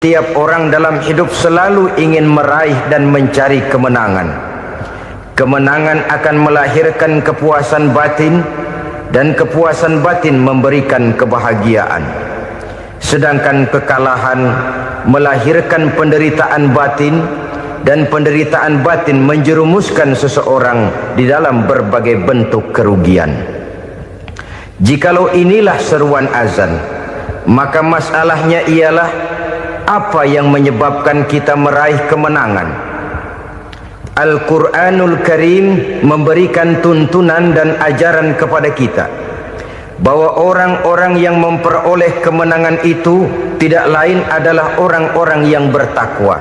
Tiap orang dalam hidup selalu ingin meraih dan mencari kemenangan. Kemenangan akan melahirkan kepuasan batin, dan kepuasan batin memberikan kebahagiaan. Sedangkan kekalahan melahirkan penderitaan batin, dan penderitaan batin menjerumuskan seseorang di dalam berbagai bentuk kerugian. Jikalau inilah seruan azan, maka masalahnya ialah apa yang menyebabkan kita meraih kemenangan. Al-Quranul Karim memberikan tuntunan dan ajaran kepada kita bahwa orang-orang yang memperoleh kemenangan itu tidak lain adalah orang-orang yang bertakwa.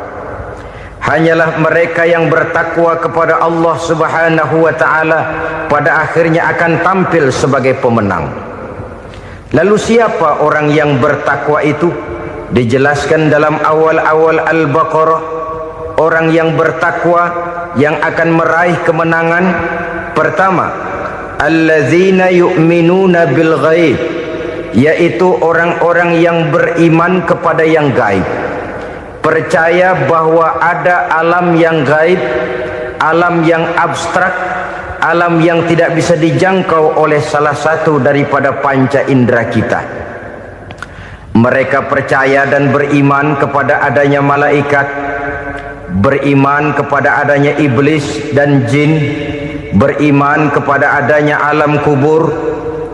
Hanyalah mereka yang bertakwa kepada Allah Subhanahu wa ta'ala pada akhirnya akan tampil sebagai pemenang. Lalu siapa orang yang bertakwa itu? Dijelaskan dalam awal-awal Al-Baqarah, orang yang bertakwa yang akan meraih kemenangan. Pertama, alladzina yu'minuna bil ghaib, yaitu orang-orang yang beriman kepada yang gaib, percaya bahwa ada alam yang gaib, alam yang abstrak, alam yang tidak bisa dijangkau oleh salah satu daripada panca indera kita. Mereka percaya dan beriman kepada adanya malaikat, beriman kepada adanya iblis dan jin, beriman kepada adanya alam kubur,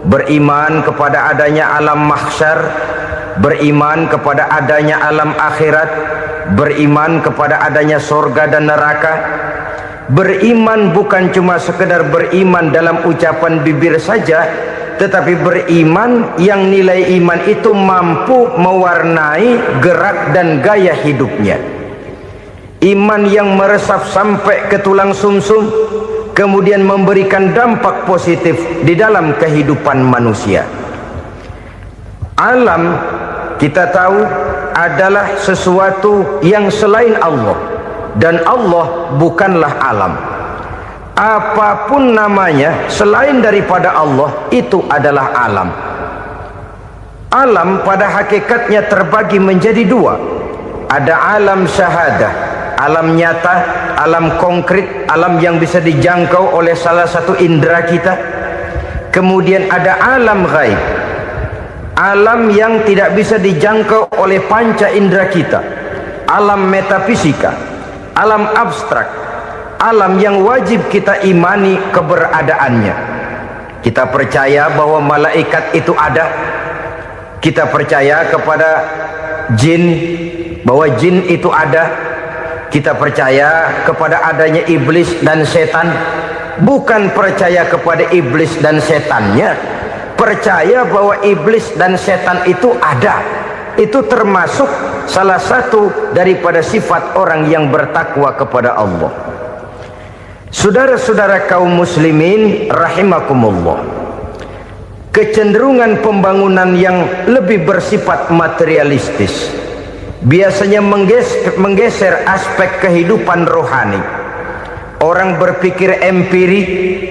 beriman kepada adanya alam mahsyar, beriman kepada adanya alam akhirat, beriman kepada adanya surga dan neraka. Beriman bukan cuma sekedar beriman dalam ucapan bibir saja, tetapi beriman yang nilai iman itu mampu mewarnai gerak dan gaya hidupnya. Iman yang meresap sampai ke tulang sumsum, kemudian memberikan dampak positif di dalam kehidupan manusia. Alam, kita tahu, adalah sesuatu yang selain Allah, dan Allah bukanlah alam. Apapun namanya selain daripada Allah, itu adalah alam. Alam pada hakikatnya terbagi menjadi dua. Ada alam syahadah, alam nyata, alam konkret, alam yang bisa dijangkau oleh salah satu indera kita. Kemudian ada alam ghaib, alam yang tidak bisa dijangkau oleh panca indera kita, alam metafisika, alam abstrak, alam yang wajib kita imani keberadaannya. Kita percaya bahwa malaikat itu ada, kita percaya kepada jin, bahwa jin itu ada, kita percaya kepada adanya iblis dan setan. Bukan percaya kepada iblis dan setannya, percaya bahwa iblis dan setan itu ada. Itu termasuk salah satu daripada sifat orang yang bertakwa kepada Allah. Saudara-saudara kaum muslimin rahimakumullah, kecenderungan pembangunan yang lebih bersifat materialistis biasanya menggeser aspek kehidupan rohani. Orang berpikir empiri,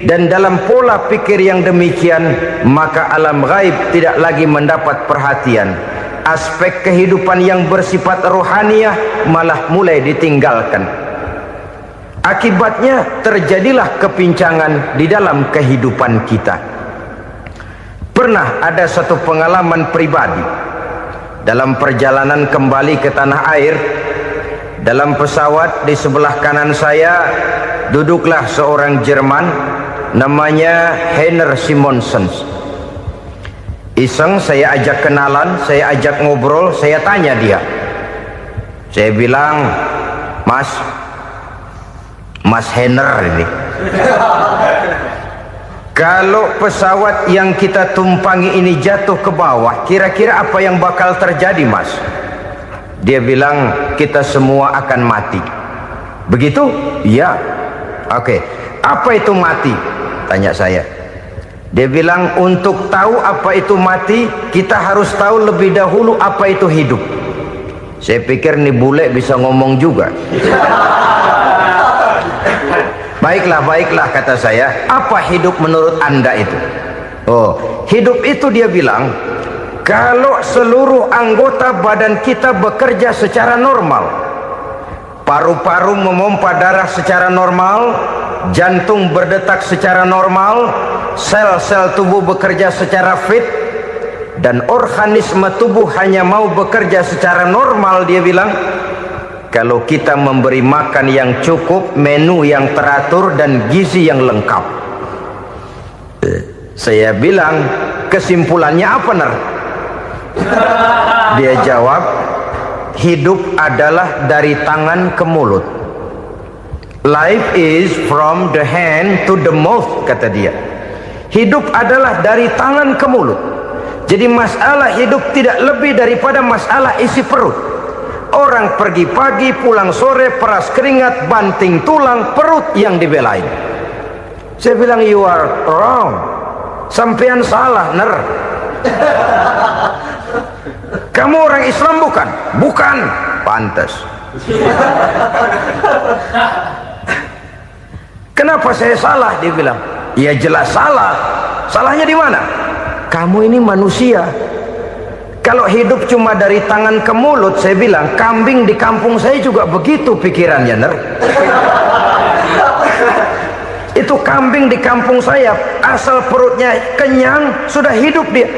dan dalam pola pikir yang demikian maka alam gaib tidak lagi mendapat perhatian. Aspek kehidupan yang bersifat rohaniah malah mulai ditinggalkan. Akibatnya terjadilah kepincangan di dalam kehidupan kita. Pernah ada satu pengalaman pribadi dalam perjalanan kembali ke tanah air. Dalam pesawat di sebelah kanan saya duduklah seorang Jerman namanya Heiner Simonsen. Iseng saya ajak kenalan, saya ajak ngobrol, saya tanya dia. Saya bilang, Mas Heiner ini, kalau pesawat yang kita tumpangi ini jatuh ke bawah, kira-kira apa yang bakal terjadi, Mas? Dia bilang, kita semua akan mati. Begitu? Iya. Oke. Apa itu mati? Tanya saya. Dia bilang, untuk tahu apa itu mati, kita harus tahu lebih dahulu apa itu hidup. Saya pikir nih bule bisa ngomong juga. Baiklah kata saya. Apa hidup menurut Anda itu? Oh, hidup itu dia bilang Kalau seluruh anggota badan kita bekerja secara normal, paru-paru memompa darah secara normal, jantung berdetak secara normal, sel-sel tubuh bekerja secara fit, dan organisme tubuh hanya mau bekerja secara normal, dia bilang, kalau kita memberi makan yang cukup, menu yang teratur, dan gizi yang lengkap. Saya bilang, kesimpulannya apa, Ner? Dia jawab, hidup adalah dari tangan ke mulut. Life is from the hand to the mouth, kata dia. Hidup adalah dari tangan ke mulut. Jadi masalah hidup tidak lebih daripada masalah isi perut. Orang pergi pagi, pulang sore, peras keringat, banting tulang, perut yang dibelain. Saya bilang, you are wrong. Sampean salah, Ner. Kamu orang Islam bukan? Bukan. Pantas. Kenapa saya salah? Dia bilang, ya jelas salah. Salahnya di mana? Kamu ini manusia. Kalau hidup cuma dari tangan ke mulut, saya bilang, kambing di kampung saya juga begitu pikirannya, Ner. Itu kambing di kampung saya, asal perutnya kenyang, sudah hidup dia.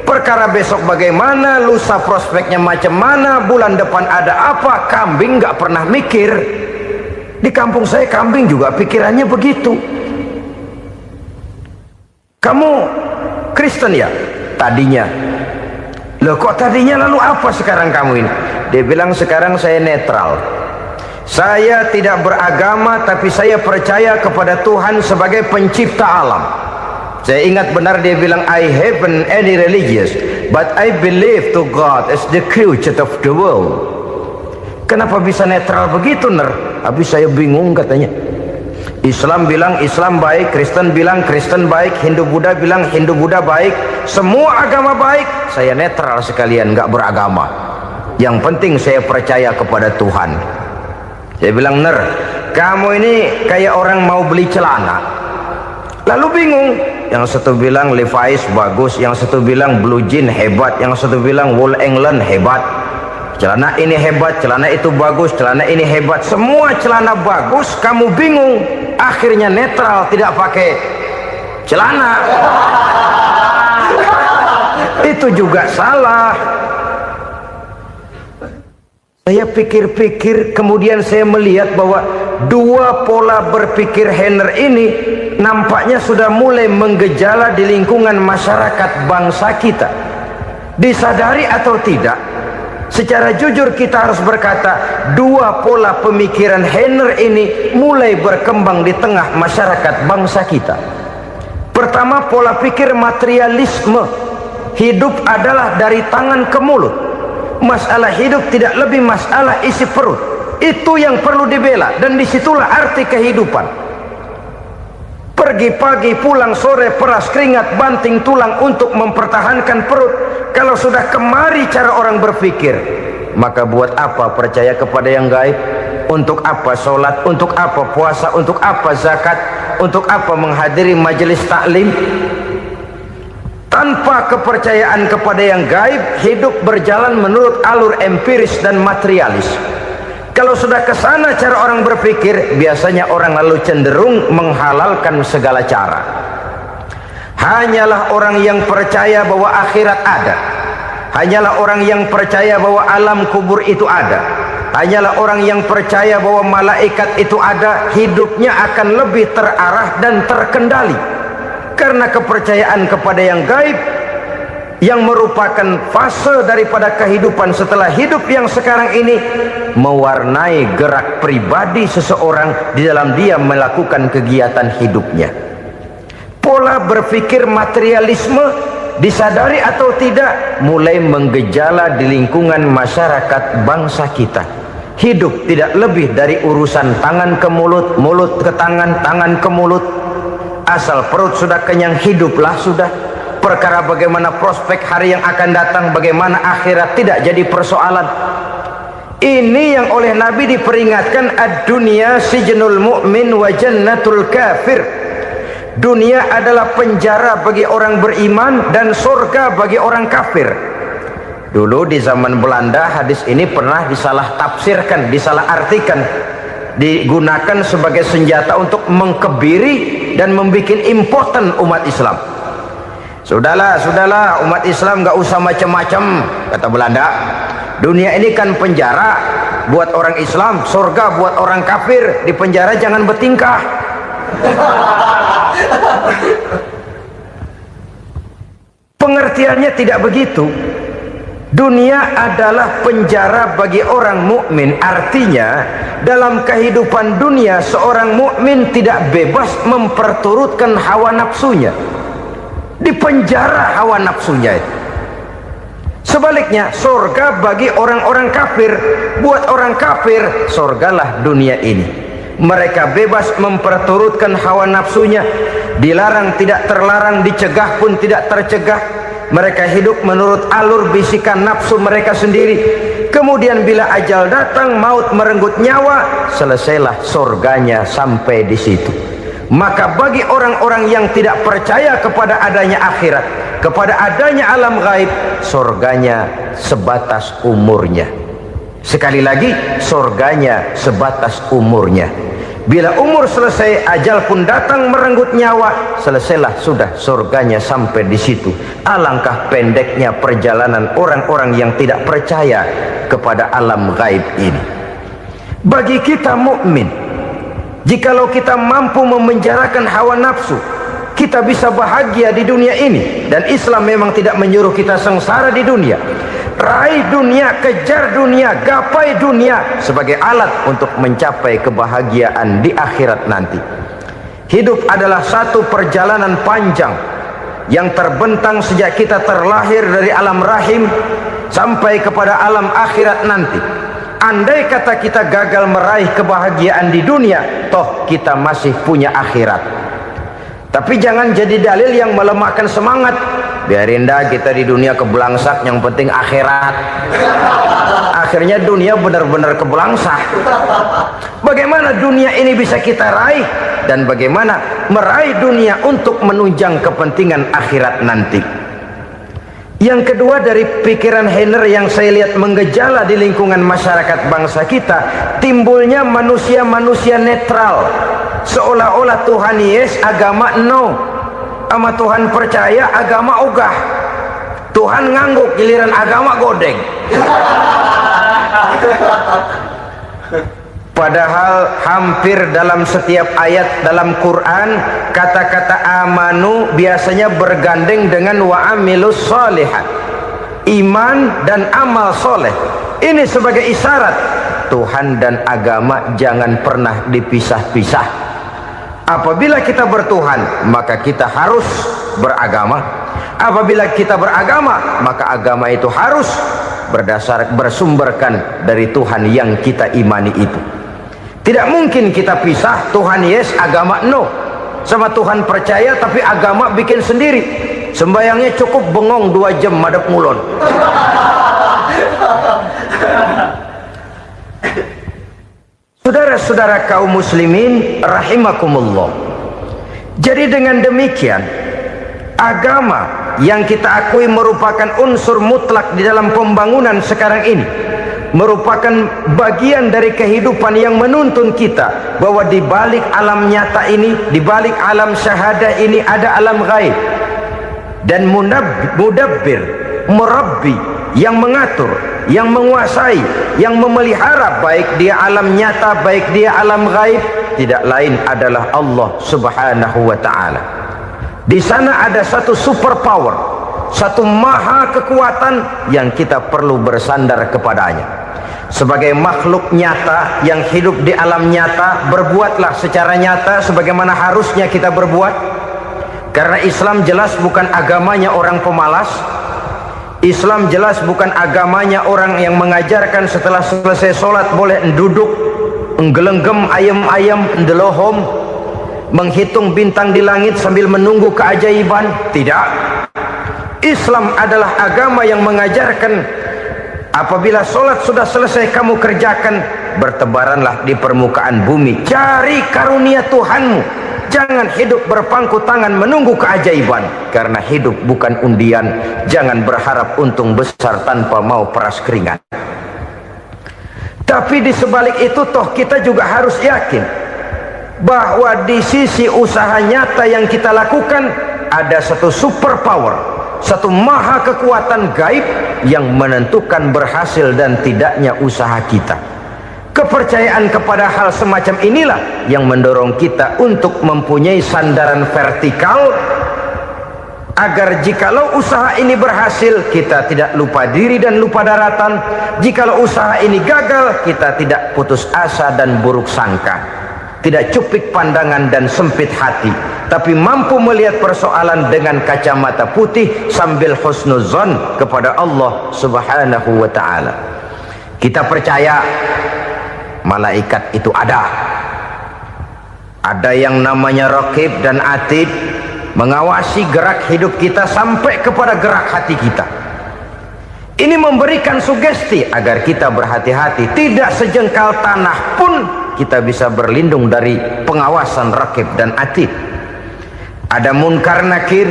Perkara besok bagaimana, lusa prospeknya macam mana, bulan depan ada apa, kambing nggak pernah mikir. Di kampung saya kambing juga pikirannya begitu. Kamu Kristen ya? Tadinya. Loh kok tadinya, lalu apa sekarang kamu ini? Dia bilang, sekarang saya netral. Saya tidak beragama, tapi saya percaya kepada Tuhan sebagai pencipta alam. Saya ingat benar dia bilang, I haven't any religious, but I believe to God as the creator of the world. Kenapa bisa netral begitu, Ner? Habis saya bingung, katanya. Islam bilang Islam baik, Kristen bilang Kristen baik, Hindu Buddha bilang Hindu Buddha baik, semua agama baik. Saya netral sekalian, nggak beragama. Yang penting saya percaya kepada Tuhan. Saya bilang, Ner, kamu ini kayak orang mau beli celana. Lalu bingung, yang satu bilang Levi's bagus, yang satu bilang Blue Jean hebat, yang satu bilang Wool England hebat. Celana ini hebat, celana itu bagus, celana ini hebat, semua celana bagus, kamu bingung. Akhirnya netral, tidak pakai celana. Itu juga salah. Saya pikir-pikir, kemudian saya melihat bahwa dua pola berpikir Henner ini nampaknya sudah mulai menggejala di lingkungan masyarakat bangsa kita. Disadari atau tidak, secara jujur kita harus berkata, dua pola pemikiran Henner ini mulai berkembang di tengah masyarakat bangsa kita. Pertama, pola pikir materialisme. Hidup adalah dari tangan ke mulut. Masalah hidup tidak lebih masalah isi perut. Itu yang perlu dibela, dan disitulah arti kehidupan. Pergi pagi, pulang sore, peras keringat, banting tulang untuk mempertahankan perut. Kalau sudah kemari cara orang berpikir, maka buat apa percaya kepada yang gaib? Untuk apa sholat? Untuk apa puasa? Untuk apa zakat? Untuk apa menghadiri majelis taklim? Tanpa kepercayaan kepada yang gaib, hidup berjalan menurut alur empiris dan materialis. Kalau sudah ke sana cara orang berpikir, biasanya orang lalu cenderung menghalalkan segala cara. Hanyalah orang yang percaya bahwa akhirat ada, hanyalah orang yang percaya bahwa alam kubur itu ada, hanyalah orang yang percaya bahwa malaikat itu ada, hidupnya akan lebih terarah dan terkendali. Karena kepercayaan kepada yang gaib, yang merupakan fase daripada kehidupan setelah hidup yang sekarang ini, mewarnai gerak pribadi seseorang di dalam dia melakukan kegiatan hidupnya. Pola berpikir materialisme, disadari atau tidak, mulai menggejala di lingkungan masyarakat bangsa kita. Hidup tidak lebih dari urusan tangan ke mulut, mulut ke tangan, tangan ke mulut. Asal perut sudah kenyang, hiduplah sudah. Perkara bagaimana prospek hari yang akan datang, bagaimana akhirat, tidak jadi persoalan. Ini yang oleh Nabi diperingatkan, ad-dunya sijnul mu'min wa jannatul kafir. Dunia adalah penjara bagi orang beriman dan surga bagi orang kafir. Dulu di zaman Belanda hadis ini pernah disalah tafsirkan, disalah artikan, digunakan sebagai senjata untuk mengkebiri dan membuat impoten umat Islam. Sudahlah umat Islam gak usah macam-macam, kata Belanda. Dunia ini kan penjara buat orang Islam, surga buat orang kafir. Di penjara jangan bertingkah. Pengertiannya tidak begitu. Dunia adalah penjara bagi orang mukmin. Artinya dalam kehidupan dunia seorang mukmin tidak bebas memperturutkan hawa nafsunya. Di penjara hawa nafsunya itu. Sebaliknya surga bagi orang-orang kafir. Buat orang kafir surgalah dunia ini. Mereka bebas memperturutkan hawa nafsunya. Dilarang tidak terlarang, dicegah pun tidak tercegah. Mereka hidup menurut alur bisikan nafsu mereka sendiri. Kemudian bila ajal datang, maut merenggut nyawa, selesailah surganya sampai di situ. Maka bagi orang-orang yang tidak percaya kepada adanya akhirat, kepada adanya alam gaib, surganya sebatas umurnya. Sekali lagi, surganya sebatas umurnya. Bila umur selesai, ajal pun datang merenggut nyawa, selesailah sudah surganya sampai di situ. Alangkah pendeknya perjalanan orang-orang yang tidak percaya kepada alam gaib ini. Bagi kita mukmin, jikalau kita mampu memenjarakan hawa nafsu, kita bisa bahagia di dunia ini. Dan Islam memang tidak menyuruh kita sengsara di dunia. Raih dunia, kejar dunia, gapai dunia sebagai alat untuk mencapai kebahagiaan di akhirat nanti. Hidup adalah satu perjalanan panjang yang terbentang sejak kita terlahir dari alam rahim sampai kepada alam akhirat nanti. Andai kata kita gagal meraih kebahagiaan di dunia, toh kita masih punya akhirat. Tapi jangan jadi dalil yang melemahkan semangat. Biarin dah kita di dunia kebelangsak, yang penting akhirat. Akhirnya dunia benar-benar kebelangsak. Bagaimana dunia ini bisa kita raih, dan bagaimana meraih dunia untuk menunjang kepentingan akhirat nanti. Yang kedua, dari pikiran Heiner yang saya lihat menggejala di lingkungan masyarakat bangsa kita, timbulnya manusia-manusia netral. Seolah-olah Tuhan yes, agama no. Sama Tuhan percaya, agama ogah. Tuhan ngangguk, giliran agama godeng. Padahal hampir dalam setiap ayat dalam Quran, kata-kata amanu biasanya bergandeng dengan wa amilus sholihat. Iman dan amal soleh. Ini sebagai isyarat Tuhan dan agama jangan pernah dipisah-pisah. Apabila kita bertuhan, maka kita harus beragama. Apabila kita beragama, maka agama itu harus bersumberkan dari Tuhan yang kita imani itu. Tidak mungkin kita pisah, Tuhan yes, agama no. Sama Tuhan percaya tapi agama bikin sendiri. Sembayangnya cukup bengong 2 jam madep ngulon. Saudara-saudara kaum muslimin rahimakumullah. Jadi dengan demikian, agama yang kita akui merupakan unsur mutlak di dalam pembangunan sekarang ini, merupakan bagian dari kehidupan yang menuntun kita bahwa di balik alam nyata ini, di balik alam syahadah ini ada alam gaib. Dan mudabbir, murabbi, yang mengatur, yang menguasai, yang memelihara baik dia alam nyata, baik dia alam gaib, tidak lain adalah Allah Subhanahu wa ta'ala. Di sana ada satu super power, satu maha kekuatan yang kita perlu bersandar kepadanya. Sebagai makhluk nyata yang hidup di alam nyata, berbuatlah secara nyata sebagaimana harusnya kita berbuat. Karena Islam jelas bukan agamanya orang pemalas. Islam jelas bukan agamanya orang yang mengajarkan setelah selesai sholat boleh duduk, nggelenggem ayam-ayam, ndelohom, menghitung bintang di langit sambil menunggu keajaiban. Tidak. Islam adalah agama yang mengajarkan apabila sholat sudah selesai kamu kerjakan, bertebaranlah di permukaan bumi, cari karunia Tuhanmu. Jangan hidup berpangku tangan menunggu keajaiban, karena hidup bukan undian. Jangan berharap untung besar tanpa mau peras keringat. Tapi di sebalik itu toh kita juga harus yakin bahwa di sisi usaha nyata yang kita lakukan ada satu super power, satu maha kekuatan gaib yang menentukan berhasil dan tidaknya usaha kita. Kepercayaan kepada hal semacam inilah yang mendorong kita untuk mempunyai sandaran vertikal, agar jikalau usaha ini berhasil, kita tidak lupa diri dan lupa daratan. Jikalau usaha ini gagal, kita tidak putus asa dan buruk sangka, tidak cupik pandangan dan sempit hati, tapi mampu melihat persoalan dengan kacamata putih sambil husnuzon kepada Allah Subhanahu wa ta'ala. Kita percaya malaikat itu ada yang namanya raqib dan atid, mengawasi gerak hidup kita sampai kepada gerak hati kita. Ini memberikan sugesti agar kita berhati-hati, tidak sejengkal tanah pun kita bisa berlindung dari pengawasan raqib dan atid. Ada munkar nakir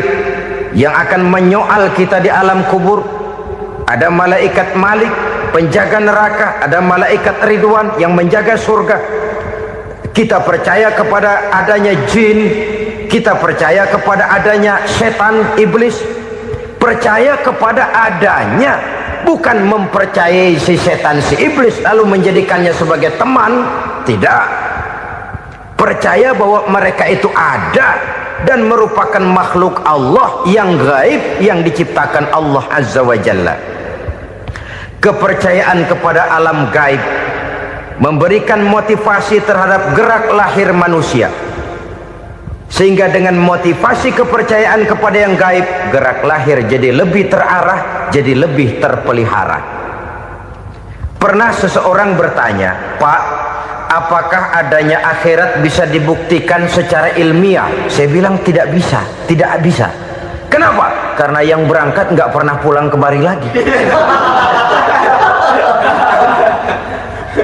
yang akan menyoal kita di alam kubur. Ada malaikat Malik, penjaga neraka. Ada malaikat Ridwan yang menjaga surga. Kita percaya kepada adanya jin, kita percaya kepada adanya setan, iblis. Percaya kepada adanya, bukan mempercayai si setan, si iblis lalu menjadikannya sebagai teman. Tidak. Percaya bahwa mereka itu ada dan merupakan makhluk Allah yang gaib, yang diciptakan Allah Azza wa Jalla. Kepercayaan kepada alam gaib memberikan motivasi terhadap gerak lahir manusia, sehingga dengan motivasi kepercayaan kepada yang gaib, gerak lahir jadi lebih terarah, jadi lebih terpelihara. Pernah seseorang bertanya, "Pak, apakah adanya akhirat bisa dibuktikan secara ilmiah?" Saya bilang tidak bisa, tidak bisa. Kenapa? Karena yang berangkat nggak pernah pulang kemari lagi.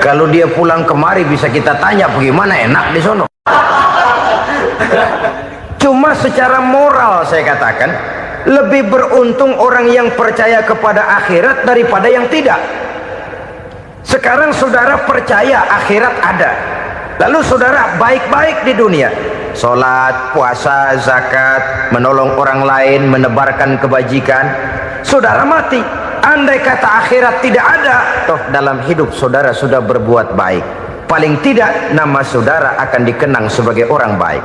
Kalau dia pulang kemari bisa kita tanya bagaimana enak di sono. Cuma secara moral saya katakan, lebih beruntung orang yang percaya kepada akhirat daripada yang tidak. Sekarang saudara percaya akhirat ada, lalu saudara baik-baik di dunia, sholat, puasa, zakat, menolong orang lain, menebarkan kebajikan. Saudara mati, andai kata akhirat tidak ada, toh dalam hidup saudara sudah berbuat baik, paling tidak nama saudara akan dikenang sebagai orang baik.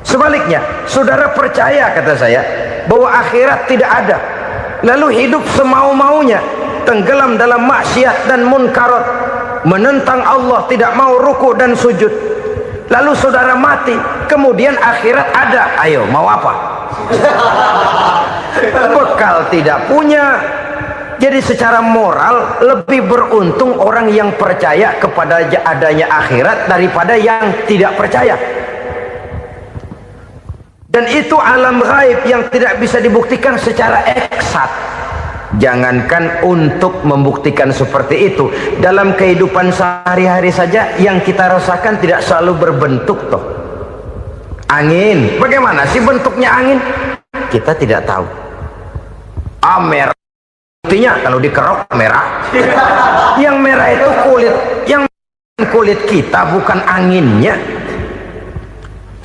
Sebaliknya, saudara percaya, kata saya, bahwa akhirat tidak ada, lalu hidup semau-maunya, tenggelam dalam maksiat dan munkarat, menentang Allah, tidak mau ruku dan sujud, lalu saudara mati, kemudian akhirat ada, ayo mau apa? Bekal tidak punya. Jadi secara moral lebih beruntung orang yang percaya kepada adanya akhirat daripada yang tidak percaya. Dan itu alam gaib yang tidak bisa dibuktikan secara eksat. Jangankan untuk membuktikan seperti itu, dalam kehidupan sehari-hari saja yang kita rasakan tidak selalu berbentuk toh. Angin, bagaimana sih bentuknya angin? Kita tidak tahu. Merah, buktinya kalau dikerok merah. Yang merah itu kulit, yang kulit kita bukan anginnya.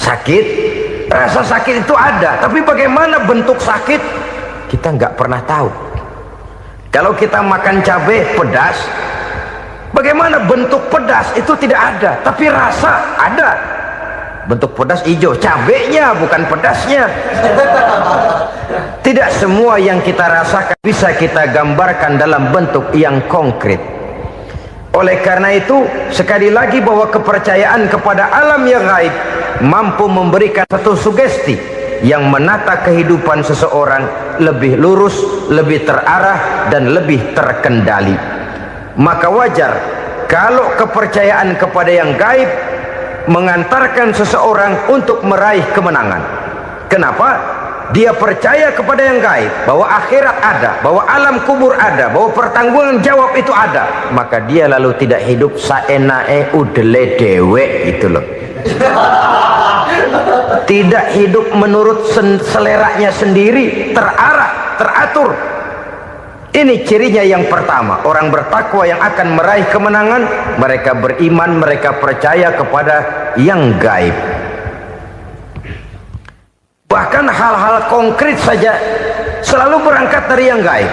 Sakit, rasa sakit itu ada, tapi bagaimana bentuk sakit kita nggak pernah tahu. Kalau kita makan cabai pedas, bagaimana bentuk pedas itu tidak ada, tapi rasa ada. Bentuk pedas hijau, cabenya bukan pedasnya. Tidak semua yang kita rasakan bisa kita gambarkan dalam bentuk yang konkret. Oleh karena itu, sekali lagi bahwa kepercayaan kepada alam yang gaib mampu memberikan satu sugesti yang menata kehidupan seseorang lebih lurus, lebih terarah, dan lebih terkendali. Maka wajar kalau kepercayaan kepada yang gaib mengantarkan seseorang untuk meraih kemenangan. Kenapa? dia percaya kepada yang gaib, bahwa akhirat ada, bahwa alam kubur ada, bahwa pertanggungan jawab itu ada, maka dia lalu tidak hidup saenae udele dewe itu loh. Tidak hidup menurut seleranya sendiri, terarah, teratur. Ini cirinya yang pertama. Orang bertakwa yang akan meraih kemenangan, mereka beriman, mereka percaya kepada yang gaib. Bahkan hal-hal konkret saja selalu berangkat dari yang gaib.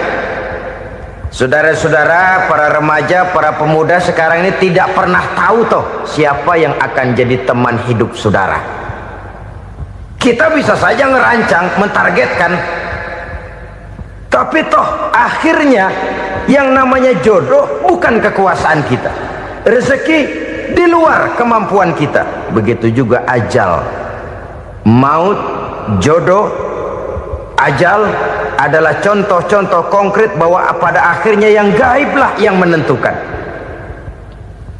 Saudara-saudara, para remaja, para pemuda sekarang ini tidak pernah tahu toh siapa yang akan jadi teman hidup saudara. Kita bisa saja ngerancang, mentargetkan, tapi toh akhirnya yang namanya jodoh bukan kekuasaan kita. Rezeki di luar kemampuan kita. Begitu juga ajal, maut, jodoh, ajal adalah contoh-contoh konkret bahwa pada akhirnya yang gaiblah yang menentukan.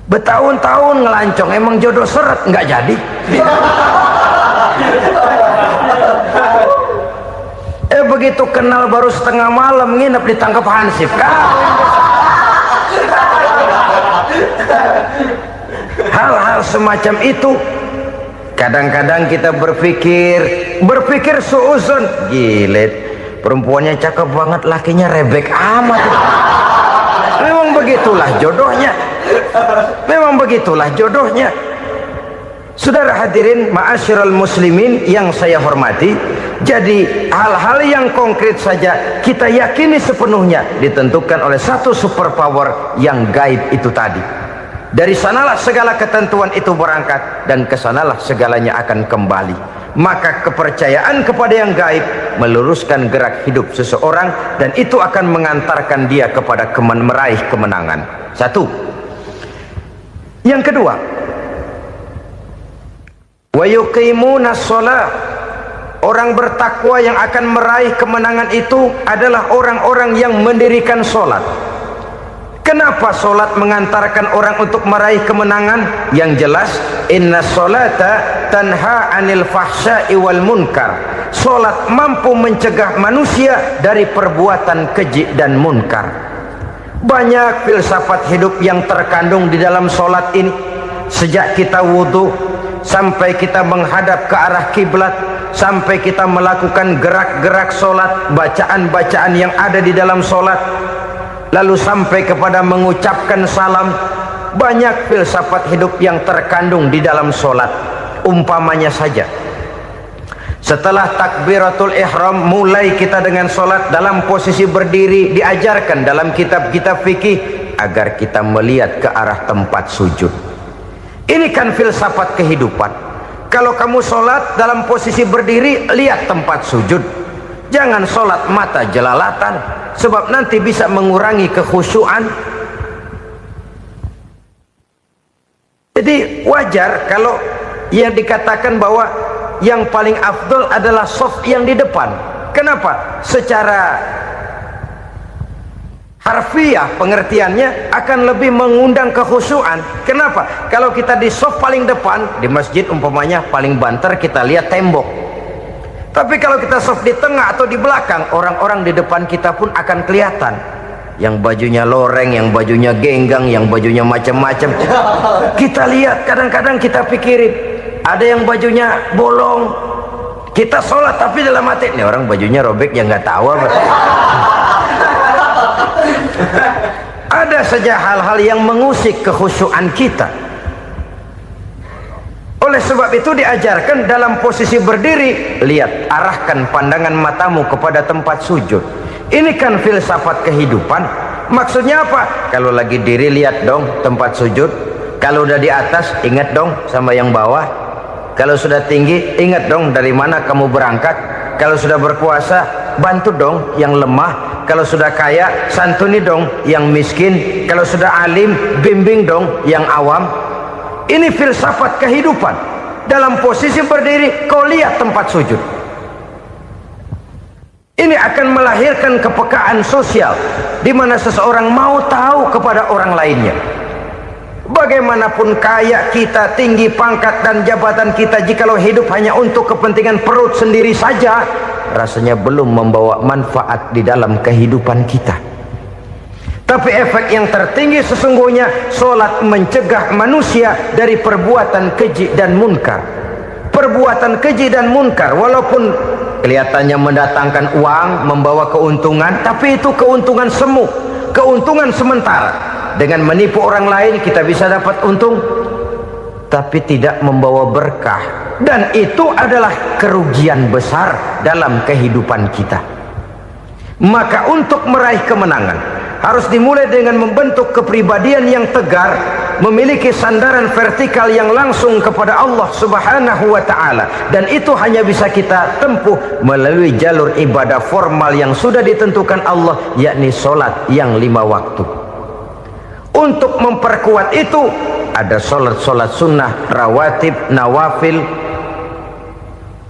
Bertahun-tahun ngelancong, emang jodoh seret nggak jadi. Begitu kenal baru setengah malam nginep ditangkap hansip kan. Hal-hal semacam itu kadang-kadang kita berpikir suuzon, gilet, perempuannya cakep banget, lakinya rebek amat. Memang begitulah jodohnya. Memang begitulah jodohnya. Saudara hadirin ma'asyiral muslimin yang saya hormati, jadi hal-hal yang konkret saja kita yakini sepenuhnya ditentukan oleh satu superpower yang gaib itu tadi. Dari sanalah segala ketentuan itu berangkat dan kesanalah segalanya akan kembali. Maka kepercayaan kepada yang gaib meluruskan gerak hidup seseorang dan itu akan mengantarkan dia kepada meraih kemenangan. Satu. Yang kedua, wa yuqimuna shalah. Orang bertakwa yang akan meraih kemenangan itu adalah orang-orang yang mendirikan sholat. Kenapa sholat mengantarkan orang untuk meraih kemenangan? Yang jelas, inna sholata tanha anil fahsya'i wal munkar. Sholat mampu mencegah manusia dari perbuatan keji dan munkar. Banyak filsafat hidup yang terkandung di dalam sholat ini. Sejak kita wudhu sampai kita menghadap ke arah kiblat, sampai kita melakukan gerak-gerak sholat, bacaan-bacaan yang ada di dalam sholat, lalu sampai kepada mengucapkan salam. Banyak filsafat hidup yang terkandung di dalam sholat. Umpamanya saja, setelah takbiratul ihram mulai kita dengan sholat dalam posisi berdiri, diajarkan dalam kitab-kitab fikih agar kita melihat ke arah tempat sujud. Ini kan filsafat kehidupan. Kalau kamu sholat dalam posisi berdiri, lihat tempat sujud. Jangan sholat mata jelalatan, sebab nanti bisa mengurangi kekhusyuan. Jadi wajar kalau yang dikatakan bahwa yang paling afdol adalah shaf yang di depan. Kenapa? Secara harfiah pengertiannya akan lebih mengundang kekhusyuan. Kenapa? Kalau kita di shaf paling depan di masjid umpamanya paling banter kita lihat tembok. Tapi kalau kita shaf di tengah atau di belakang, orang-orang di depan kita pun akan kelihatan. Yang bajunya loreng, yang bajunya genggang, yang bajunya macam-macam. Kita lihat, kadang-kadang kita pikirin, ada yang bajunya bolong. Kita sholat tapi dalam hati, ini orang bajunya robek yang nggak tahu apa. Ada saja hal-hal yang mengusik kekhusyuan kita. Oleh sebab itu diajarkan dalam posisi berdiri, lihat, arahkan pandangan matamu kepada tempat sujud. Ini kan filsafat kehidupan. Maksudnya apa? Kalau lagi diri lihat dong tempat sujud. Kalau udah di atas ingat dong sama yang bawah. Kalau sudah tinggi ingat dong dari mana kamu berangkat. Kalau sudah berkuasa bantu dong yang lemah. Kalau sudah kaya santuni dong yang miskin. Kalau sudah alim bimbing dong yang awam. Ini filsafat kehidupan. Dalam posisi berdiri kau lihat tempat sujud. Ini akan melahirkan kepekaan sosial di mana seseorang mau tahu kepada orang lainnya. Bagaimanapun kaya kita, tinggi pangkat dan jabatan kita, jikalau hidup hanya untuk kepentingan perut sendiri saja, rasanya belum membawa manfaat di dalam kehidupan kita. Tapi efek yang tertinggi sesungguhnya solat mencegah manusia dari perbuatan keji dan munkar. Perbuatan keji dan munkar walaupun kelihatannya mendatangkan uang, membawa keuntungan, tapi itu keuntungan semu, keuntungan sementara. Dengan menipu orang lain kita bisa dapat untung, tapi tidak membawa berkah, dan itu adalah kerugian besar dalam kehidupan kita. Maka untuk meraih kemenangan harus dimulai dengan membentuk kepribadian yang tegar, memiliki sandaran vertikal yang langsung kepada Allah Subhanahu wa ta'ala, dan itu hanya bisa kita tempuh melalui jalur ibadah formal yang sudah ditentukan Allah, yakni solat yang 5 waktu. Untuk memperkuat itu ada solat-solat sunnah, rawatib, nawafil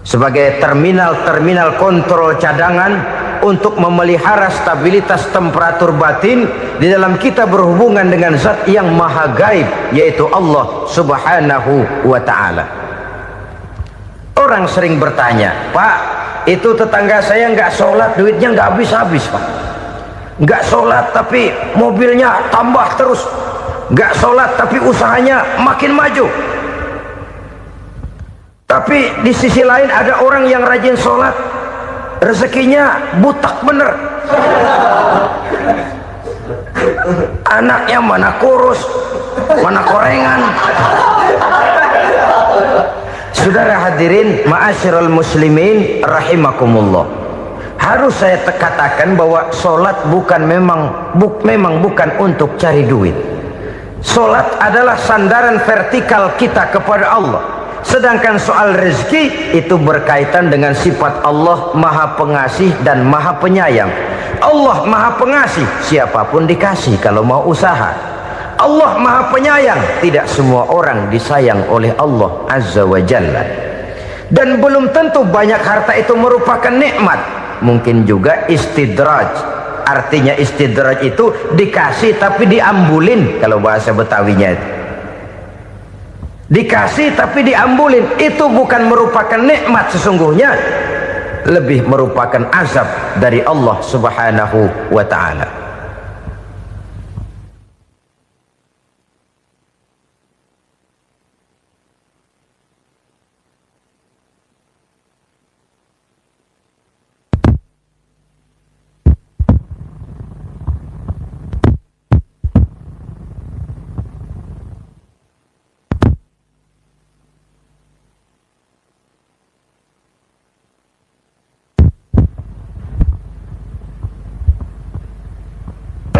sebagai terminal kontrol cadangan untuk memelihara stabilitas temperatur batin di dalam kita berhubungan dengan zat yang maha gaib, yaitu Allah Subhanahu wa ta'ala. Orang sering bertanya, Pak, itu tetangga saya nggak sholat, duitnya nggak habis-habis, Pak. Nggak sholat tapi mobilnya tambah terus, nggak sholat tapi usahanya makin maju. Tapi di sisi lain ada orang yang rajin sholat, rezekinya butak bener, anaknya mana kurus, mana korengan. Saudara hadirin ma'asyiral muslimin rahimakumullah, harus saya katakan bahwa solat memang bukan untuk cari duit. Solat adalah sandaran vertikal kita kepada Allah. Sedangkan soal rezeki itu berkaitan dengan sifat Allah maha pengasih dan maha penyayang. Allah maha pengasih, siapapun dikasih kalau mau usaha. Allah maha penyayang, tidak semua orang disayang oleh Allah Azza wa Jalla. Dan belum tentu banyak harta itu merupakan nikmat, mungkin juga istidraj. Artinya istidraj itu dikasih tapi diambulin, kalau bahasa Betawinya itu. Dikasih tapi diambulin, itu bukan merupakan nikmat sesungguhnya, lebih merupakan azab dari Allah Subhanahu wa ta'ala.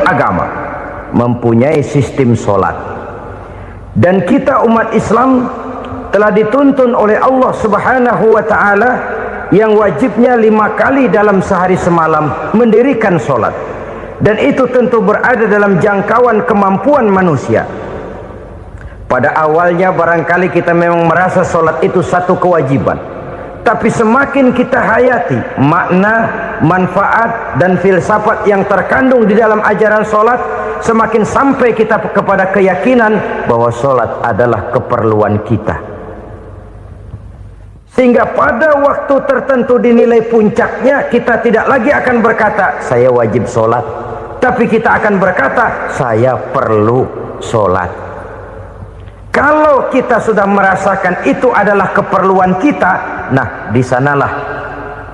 Agama mempunyai sistem solat, dan kita umat Islam telah dituntun oleh Allah Subhanahu wa ta'ala yang wajibnya 5 kali dalam sehari semalam mendirikan solat, dan itu tentu berada dalam jangkauan kemampuan manusia. Pada awalnya barangkali kita memang merasa solat itu satu kewajiban, tapi semakin kita hayati makna, manfaat dan filsafat yang terkandung di dalam ajaran solat, semakin sampai kita kepada keyakinan bahwa solat adalah keperluan kita. Sehingga pada waktu tertentu dinilai puncaknya, kita tidak lagi akan berkata saya wajib solat, tapi kita akan berkata saya perlu solat. Kalau kita sudah merasakan itu adalah keperluan kita, nah di sanalah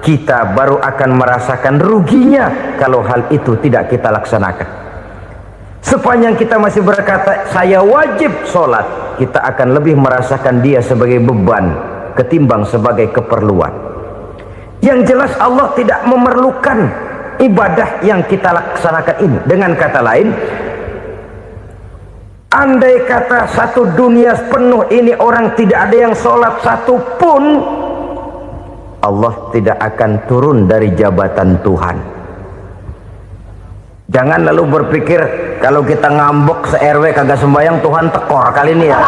kita baru akan merasakan ruginya kalau hal itu tidak kita laksanakan. Sepanjang kita masih berkata saya wajib sholat, kita akan lebih merasakan dia sebagai beban ketimbang sebagai keperluan. Yang jelas Allah tidak memerlukan ibadah yang kita laksanakan ini. Dengan kata lain, andai kata satu dunia penuh ini orang tidak ada yang sholat satu pun, Allah tidak akan turun dari jabatan Tuhan. Jangan lalu berpikir kalau kita ngambek se-RW kagak sembahyang Tuhan tekor kali ini ya.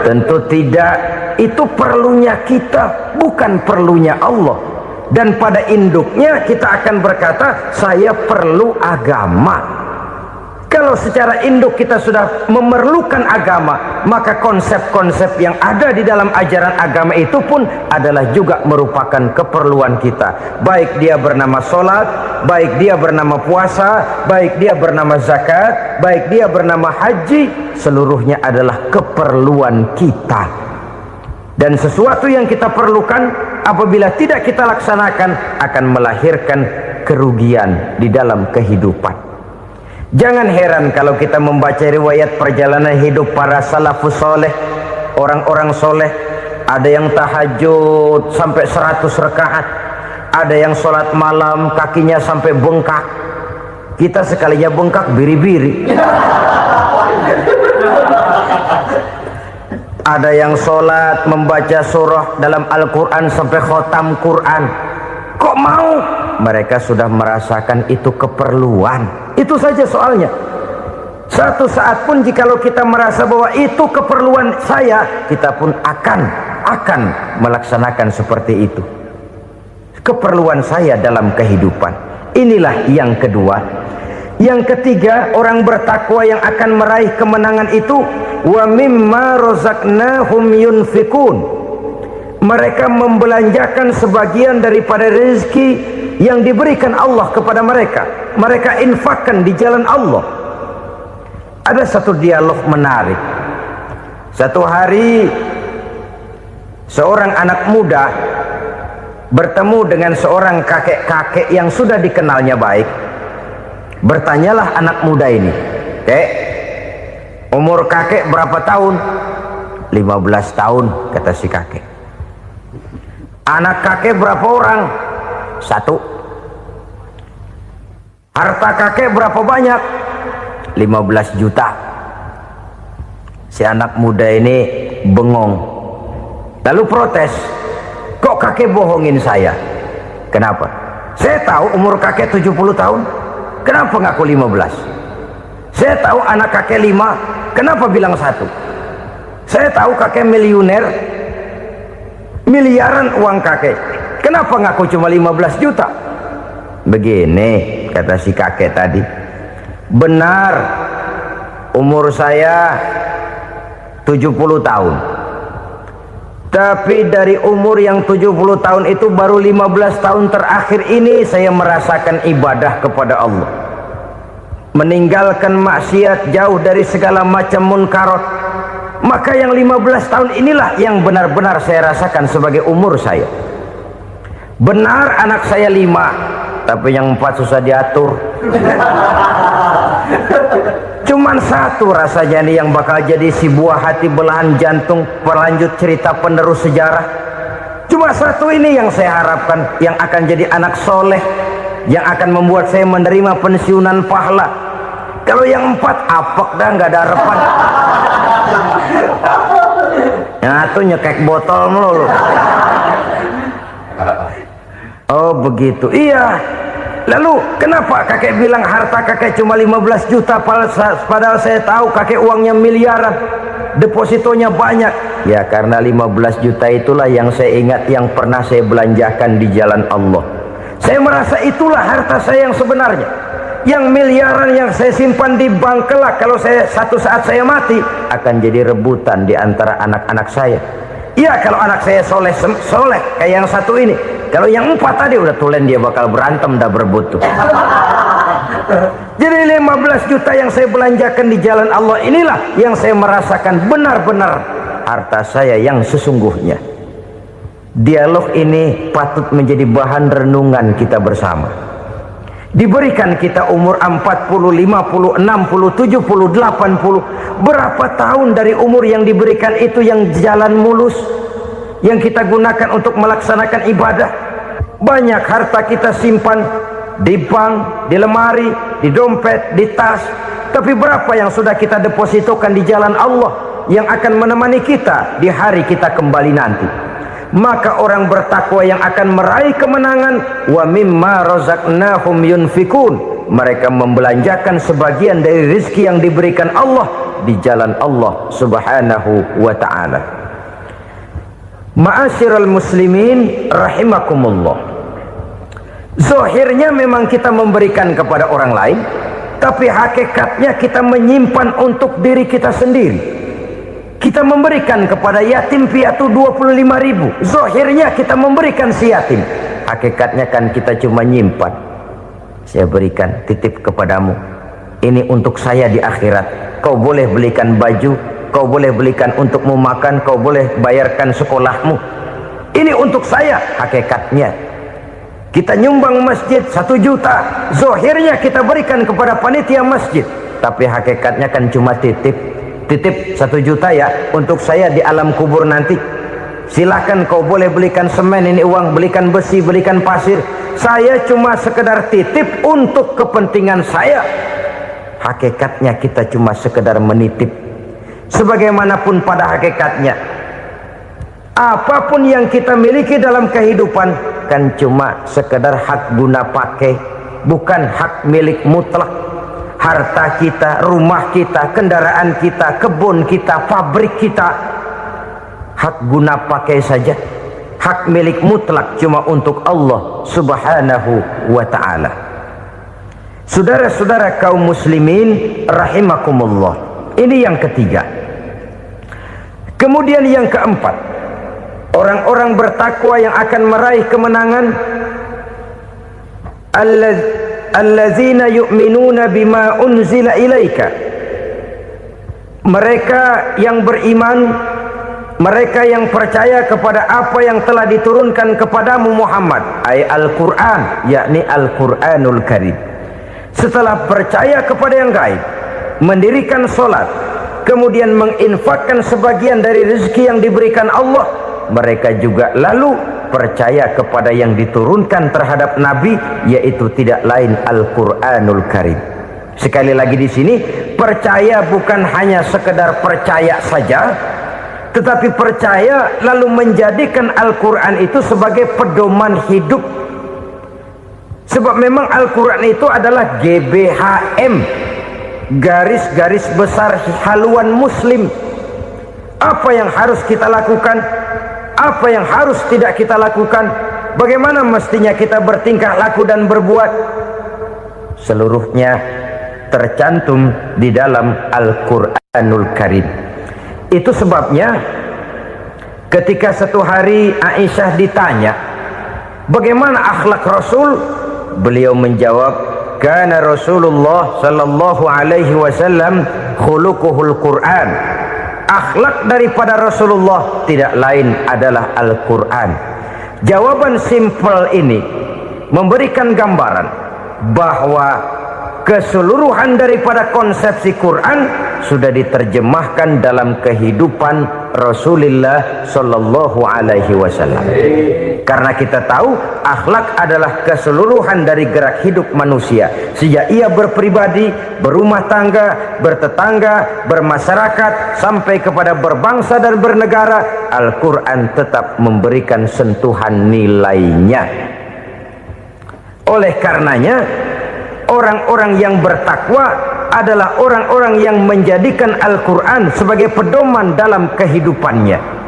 Tentu tidak. Itu perlunya kita, bukan perlunya Allah. Dan pada induknya kita akan berkata saya perlu agama. Kalau Kalau secara induk kita sudah memerlukan agama, maka konsep-konsep yang ada di dalam ajaran agama itu pun adalah juga merupakan keperluan kita. Baik dia bernama sholat, baik dia bernama puasa, baik dia bernama zakat, baik dia bernama haji, seluruhnya adalah keperluan kita. Dan sesuatu yang kita perlukan apabila tidak kita laksanakan akan melahirkan kerugian di dalam kehidupan. Jangan heran kalau kita membaca riwayat perjalanan hidup para salafus soleh, orang-orang soleh. Ada yang tahajud sampai 100 rakaat, ada yang sholat malam kakinya sampai bengkak. Kita sekalinya bengkak biri-biri. Ada yang sholat membaca surah dalam Al-Quran sampai khotam Quran. Kok mau? Mereka sudah merasakan itu keperluan. Itu saja soalnya. Satu saat pun jikalau kita merasa bahwa itu keperluan saya, kita pun akan melaksanakan seperti itu. Keperluan saya dalam kehidupan. Inilah yang kedua. Yang ketiga, orang bertakwa yang akan meraih kemenangan itu, wa mimma razaqnahum yunfikun. Mereka membelanjakan sebagian daripada rezeki yang diberikan Allah kepada mereka. Mereka infakkan di jalan Allah. Ada satu dialog menarik. Satu hari seorang anak muda bertemu dengan seorang kakek-kakek yang sudah dikenalnya baik. Bertanyalah anak muda ini, "Kek, umur kakek berapa tahun?" 15 tahun, kata si kakek. "Anak kakek berapa orang?" 1. "Harta kakek berapa banyak?" 15 juta. Si anak muda ini bengong, lalu protes, "Kok kakek bohongin saya?" "Kenapa?" "Saya tahu umur kakek 70 tahun. Kenapa ngaku 15? Saya tahu anak kakek 5. Kenapa bilang 1? Saya tahu kakek miliuner, miliaran uang kakek. Kenapa ngaku cuma 15 juta? Begini, kata si kakek tadi. Benar, umur saya 70 tahun. Tapi dari umur yang 70 tahun itu baru 15 tahun terakhir ini saya merasakan ibadah kepada Allah. Meninggalkan maksiat, jauh dari segala macam munkarat. Maka yang 15 tahun inilah yang benar-benar saya rasakan sebagai umur saya. Benar anak saya 5, tapi yang 4 susah diatur. Cuman 1 rasanya nih yang bakal jadi si buah hati, belahan jantung, pelanjut cerita penerus sejarah. Cuma 1 ini yang saya harapkan, yang akan jadi anak soleh, yang akan membuat saya menerima pensiunan pahala. Kalau yang 4 apek dah, nggak ada harapan. Yang 1 nyekek botol melulu. Oh begitu, iya. Lalu kenapa kakek bilang harta kakek cuma 15 juta padahal saya tahu kakek uangnya miliaran, depositonya banyak? Ya karena 15 juta itulah yang saya ingat yang pernah saya belanjakan di jalan Allah. Saya merasa itulah harta saya yang sebenarnya. Yang miliaran yang saya simpan di bank kelak, kalau satu saat saya mati, akan jadi rebutan di antara anak-anak saya. Iya kalau anak saya soleh kayak yang 1 ini. Kalau yang 4 tadi udah tulen dia bakal berantem dah berebut tuh. Jadi 15 juta yang saya belanjakan di jalan Allah inilah yang saya merasakan benar-benar harta saya yang sesungguhnya. Dialog ini patut menjadi bahan renungan kita bersama. Diberikan kita umur 40, 50, 60, 70, 80. Berapa tahun dari umur yang diberikan itu yang jalan mulus, yang kita gunakan untuk melaksanakan ibadah? Banyak harta kita simpan di bank, di lemari, di dompet, di tas. Tapi berapa yang sudah kita depositokan di jalan Allah yang akan menemani kita di hari kita kembali nanti? Maka orang bertakwa yang akan meraih kemenangan, wa mimma razaqnahum yunfikun, mereka membelanjakan sebagian dari rezeki yang diberikan Allah di jalan Allah subhanahu wa ta'ala. Ma'asyiral muslimin rahimakumullah. Zahirnya memang kita memberikan kepada orang lain, tapi hakikatnya kita menyimpan untuk diri kita sendiri. Kita memberikan kepada yatim piatu 25.000, zahirnya kita memberikan si yatim, hakikatnya kan kita cuma nyimpan. Saya berikan, titip kepadamu, ini untuk saya di akhirat. Kau boleh belikan baju, kau boleh belikan untukmu makan, kau boleh bayarkan sekolahmu, ini untuk saya. Hakikatnya kita nyumbang masjid 1 juta, zahirnya kita berikan kepada panitia masjid, tapi hakikatnya kan cuma titip 1 juta ya, untuk saya di alam kubur nanti. Silahkan kau boleh belikan semen, ini uang, belikan besi, belikan pasir, saya cuma sekedar titip untuk kepentingan saya. Hakikatnya kita cuma sekedar menitip. Sebagaimanapun pada hakikatnya, apapun yang kita miliki dalam kehidupan kan cuma sekedar hak guna pakai, bukan hak milik mutlak. Harta kita, rumah kita, kendaraan kita, kebun kita, pabrik kita, hak guna pakai saja. Hak milik mutlak cuma untuk Allah subhanahu wa ta'ala. Saudara-saudara kaum muslimin rahimakumullah, ini yang ketiga. Kemudian yang keempat, orang-orang bertakwa yang akan meraih kemenangan, allazina yu'minuna bima unzila ilaika, mereka yang beriman, mereka yang percaya kepada apa yang telah diturunkan kepadamu Muhammad, ay Al-Quran, yakni Al-Quranul Karim. Setelah percaya kepada yang gaib, mendirikan solat, kemudian menginfakkan sebagian dari rezeki yang diberikan Allah, mereka juga lalu percaya kepada yang diturunkan terhadap Nabi, yaitu tidak lain Al-Quranul Karim. Sekali lagi di sini, percaya bukan hanya sekedar percaya saja, tetapi percaya lalu menjadikan Al-Quran itu sebagai pedoman hidup. Sebab memang Al-Quran itu adalah GBHM, garis-garis besar haluan muslim. Apa yang harus kita lakukan, apa yang harus tidak kita lakukan, bagaimana mestinya kita bertingkah laku dan berbuat, seluruhnya tercantum di dalam Al-Quranul Karim. Itu sebabnya ketika satu hari Aisyah ditanya bagaimana akhlak Rasul, beliau menjawab, kana Rasulullah sallallahu alaihi wasallam khuluquhul Quran. Akhlak daripada Rasulullah tidak lain adalah Al-Quran. Jawaban simpel ini memberikan gambaran bahwa keseluruhan daripada konsepsi Quran sudah diterjemahkan dalam kehidupan Rasulullah sallallahu alaihi wasallam. Karena kita tahu akhlak adalah keseluruhan dari gerak hidup manusia, sejak ia berpribadi, berumah tangga, bertetangga, bermasyarakat, sampai kepada berbangsa dan bernegara. Al-Quran tetap memberikan sentuhan nilainya. Oleh karenanya, orang-orang yang bertakwa adalah orang-orang yang menjadikan Al-Quran sebagai pedoman dalam kehidupannya.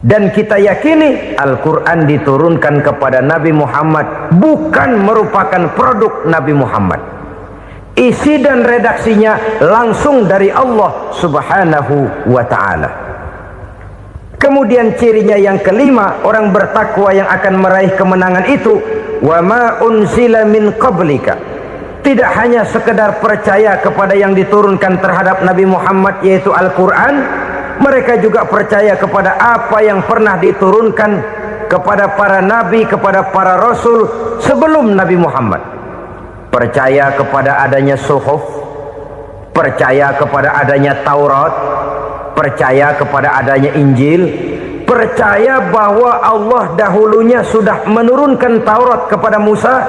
Dan kita yakini Al-Quran diturunkan kepada Nabi Muhammad, bukan merupakan produk Nabi Muhammad. Isi dan redaksinya langsung dari Allah subhanahu wa ta'ala. Kemudian cirinya yang kelima, orang bertakwa yang akan meraih kemenangan itu, wa ma unzila min qablika. Tidak hanya sekedar percaya kepada yang diturunkan terhadap Nabi Muhammad, yaitu Al-Quran, mereka juga percaya kepada apa yang pernah diturunkan kepada para nabi, kepada para rasul sebelum Nabi Muhammad. Percaya kepada adanya suhuf, percaya kepada adanya Taurat, percaya kepada adanya Injil, percaya bahwa Allah dahulunya sudah menurunkan Taurat kepada Musa,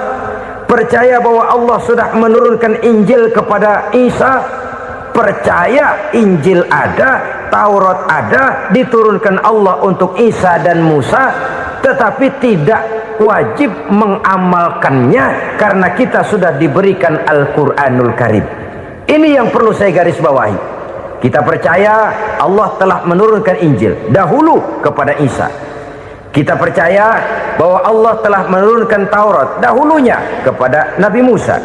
percaya bahwa Allah sudah menurunkan Injil kepada Isa, percaya Injil ada, Taurat ada, diturunkan Allah untuk Isa dan Musa, tetapi tidak wajib mengamalkannya karena kita sudah diberikan Al-Quranul Karim. Ini yang perlu saya garis bawahi. Kita percaya Allah telah menurunkan Injil dahulu kepada Isa. Kita percaya bahwa Allah telah menurunkan Taurat dahulunya kepada Nabi Musa.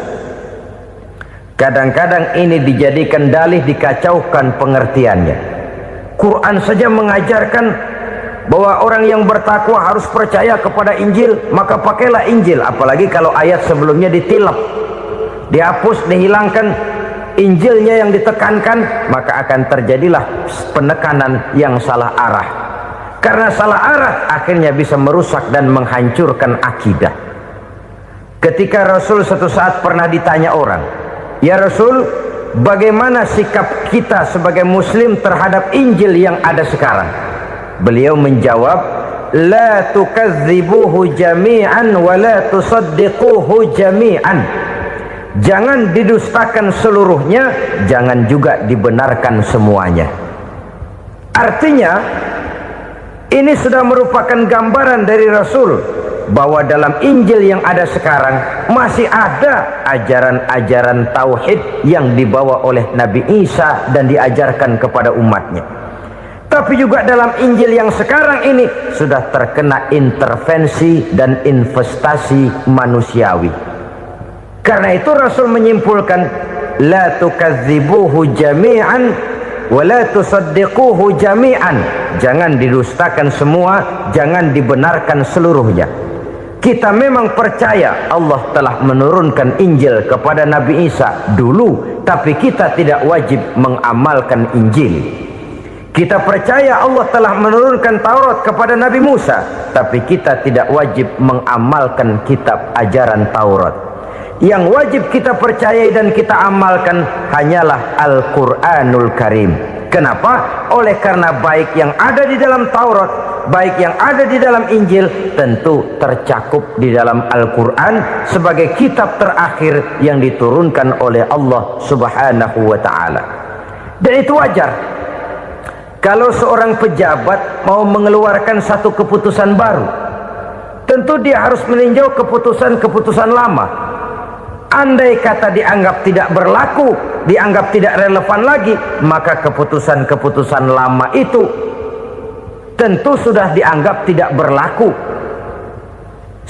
Kadang-kadang ini dijadikan dalih, dikacaukan pengertiannya. Quran saja mengajarkan bahwa orang yang bertakwa harus percaya kepada Injil, maka pakailah Injil. Apalagi kalau ayat sebelumnya ditilap, dihapus, dihilangkan, Injilnya yang ditekankan, maka akan terjadilah penekanan yang salah arah. Karena salah arah akhirnya bisa merusak dan menghancurkan akidah. Ketika Rasul suatu saat pernah ditanya orang, "Ya Rasul, bagaimana sikap kita sebagai muslim terhadap Injil yang ada sekarang?" Beliau menjawab, "La tukadzibuhu jami'an wa la tusaddiquhu jami'an." Jangan didustakan seluruhnya, jangan juga dibenarkan semuanya. Artinya, ini sudah merupakan gambaran dari Rasul bahwa dalam Injil yang ada sekarang masih ada ajaran-ajaran tauhid yang dibawa oleh Nabi Isa dan diajarkan kepada umatnya. Tapi juga dalam Injil yang sekarang ini sudah terkena intervensi dan investasi manusiawi. Karena itu Rasul menyimpulkan, la tukadzibuhu jami'an wa la tusaddiquhu jami'an. Jangan didustakan semua, jangan dibenarkan seluruhnya. Kita memang percaya Allah telah menurunkan Injil kepada Nabi Isa dulu, tapi kita tidak wajib mengamalkan Injil. Kita percaya Allah telah menurunkan Taurat kepada Nabi Musa, tapi kita tidak wajib mengamalkan kitab ajaran Taurat. Yang wajib kita percayai dan kita amalkan hanyalah Al-Quranul Karim. Kenapa? Oleh karena baik yang ada di dalam Taurat, baik yang ada di dalam Injil, tentu tercakup di dalam Al-Quran sebagai kitab terakhir yang diturunkan oleh Allah Subhanahu wa Ta'ala. Dan itu wajar. Kalau seorang pejabat mau mengeluarkan satu keputusan baru, tentu dia harus meninjau keputusan-keputusan lama. Andai kata dianggap tidak berlaku, dianggap tidak relevan lagi, maka keputusan-keputusan lama itu tentu sudah dianggap tidak berlaku.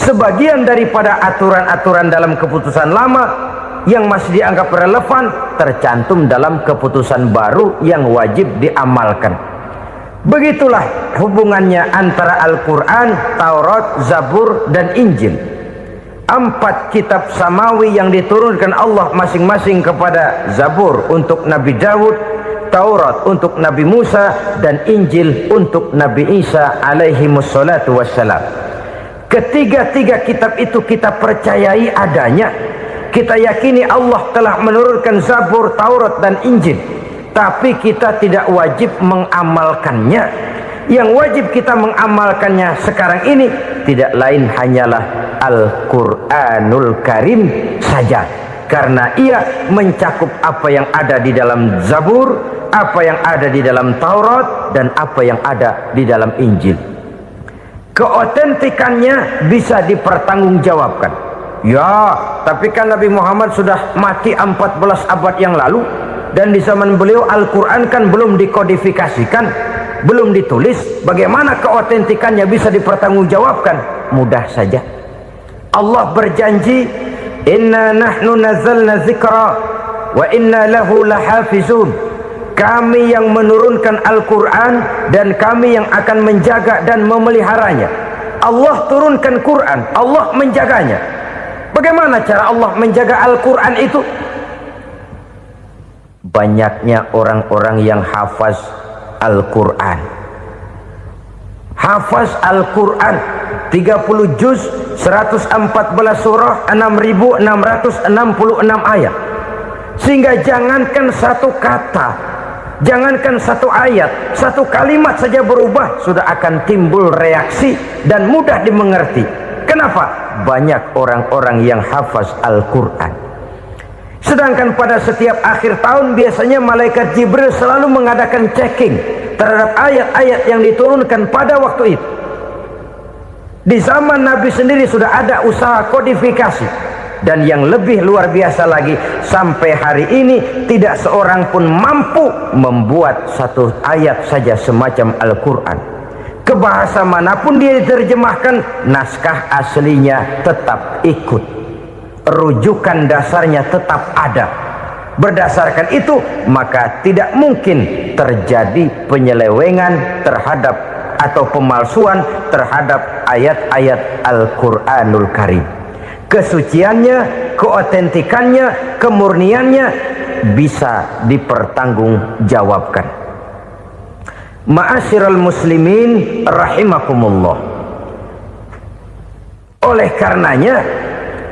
Sebagian daripada aturan-aturan dalam keputusan lama yang masih dianggap relevan tercantum dalam keputusan baru yang wajib diamalkan. Begitulah hubungannya antara Al-Quran, Taurat, Zabur, dan Injil. 4 kitab samawi yang diturunkan Allah masing-masing kepada Zabur untuk Nabi Daud, Taurat untuk Nabi Musa, dan Injil untuk Nabi Isa alaihi wassalatu wassalam. Ketiga-tiga kitab itu kita percayai adanya. Kita yakini Allah telah menurunkan Zabur, Taurat, dan Injil, tapi kita tidak wajib mengamalkannya. Yang wajib kita mengamalkannya sekarang ini tidak lain hanyalah Al-Quranul Karim saja, karena ia mencakup apa yang ada di dalam Zabur, apa yang ada di dalam Taurat, dan apa yang ada di dalam Injil. Keotentikannya bisa dipertanggungjawabkan. Ya, tapi kan Nabi Muhammad sudah mati 14 abad yang lalu, dan di zaman beliau Al-Quran kan belum dikodifikasikan, belum ditulis. Bagaimana keotentikannya bisa dipertanggungjawabkan? Mudah saja. Allah berjanji, "Inna nahnu nazzalna dzikra wa inna lahu lahafizun." Kami yang menurunkan Al-Quran dan kami yang akan menjaga dan memeliharanya. Allah turunkan Quran, Allah menjaganya. Bagaimana cara Allah menjaga Al-Quran itu? Banyaknya orang-orang yang hafaz Al-Quran. Hafaz Al-Quran 30 juz, 114 surah, 6.666 ayat. Sehingga jangankan satu kata, jangankan satu ayat, satu kalimat saja berubah sudah akan timbul reaksi dan mudah dimengerti. Kenapa? Banyak orang-orang yang hafaz Al-Quran. Sedangkan pada setiap akhir tahun biasanya malaikat Jibril selalu mengadakan checking terhadap ayat-ayat yang diturunkan pada waktu itu. Di zaman Nabi sendiri sudah ada usaha kodifikasi. Dan yang lebih luar biasa lagi, sampai hari ini tidak seorang pun mampu membuat satu ayat saja semacam Al-Quran. Ke bahasa manapun dia diterjemahkan, naskah aslinya tetap ikut, rujukan dasarnya tetap ada. Berdasarkan itu, maka tidak mungkin terjadi penyelewengan terhadap atau pemalsuan terhadap ayat-ayat Al-Quranul Karim. Kesuciannya, keotentikannya, kemurniannya bisa dipertanggungjawabkan. Ma'asyiral muslimin rahimakumullah. Oleh karenanya,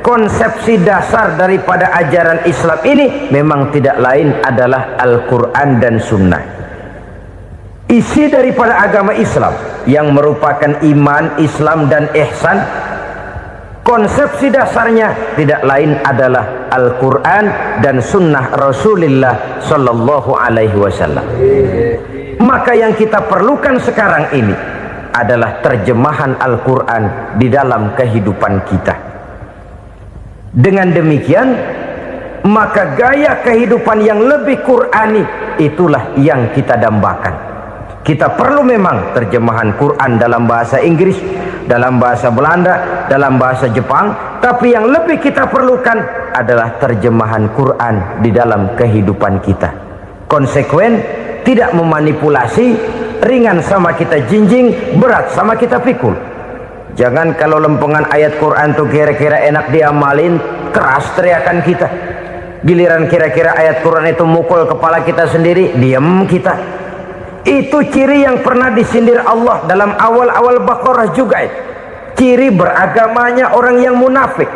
konsepsi dasar daripada ajaran Islam ini memang tidak lain adalah Al-Quran dan Sunnah. Isi daripada agama Islam yang merupakan iman, Islam dan ihsan, konsepsi dasarnya tidak lain adalah Al-Quran dan Sunnah Rasulullah Sallallahu Alaihi Wasallam. Maka yang kita perlukan sekarang ini adalah terjemahan Al-Quran di dalam kehidupan kita. Dengan demikian, maka gaya kehidupan yang lebih Qurani itulah yang kita dambakan. Kita perlu memang terjemahan Quran dalam bahasa Inggris, dalam bahasa Belanda, dalam bahasa Jepang, tapi yang lebih kita perlukan adalah terjemahan Quran di dalam kehidupan kita. Konsekuen, tidak memanipulasi, ringan sama kita jinjing, berat sama kita pikul. Jangan kalau lempengan ayat Quran tuh kira-kira enak diamalin, keras teriakan kita. Giliran kira-kira ayat Quran itu mukul kepala kita sendiri, diam kita. Itu ciri yang pernah disindir Allah dalam awal-awal Baqarah juga. Ciri beragamanya orang yang munafik.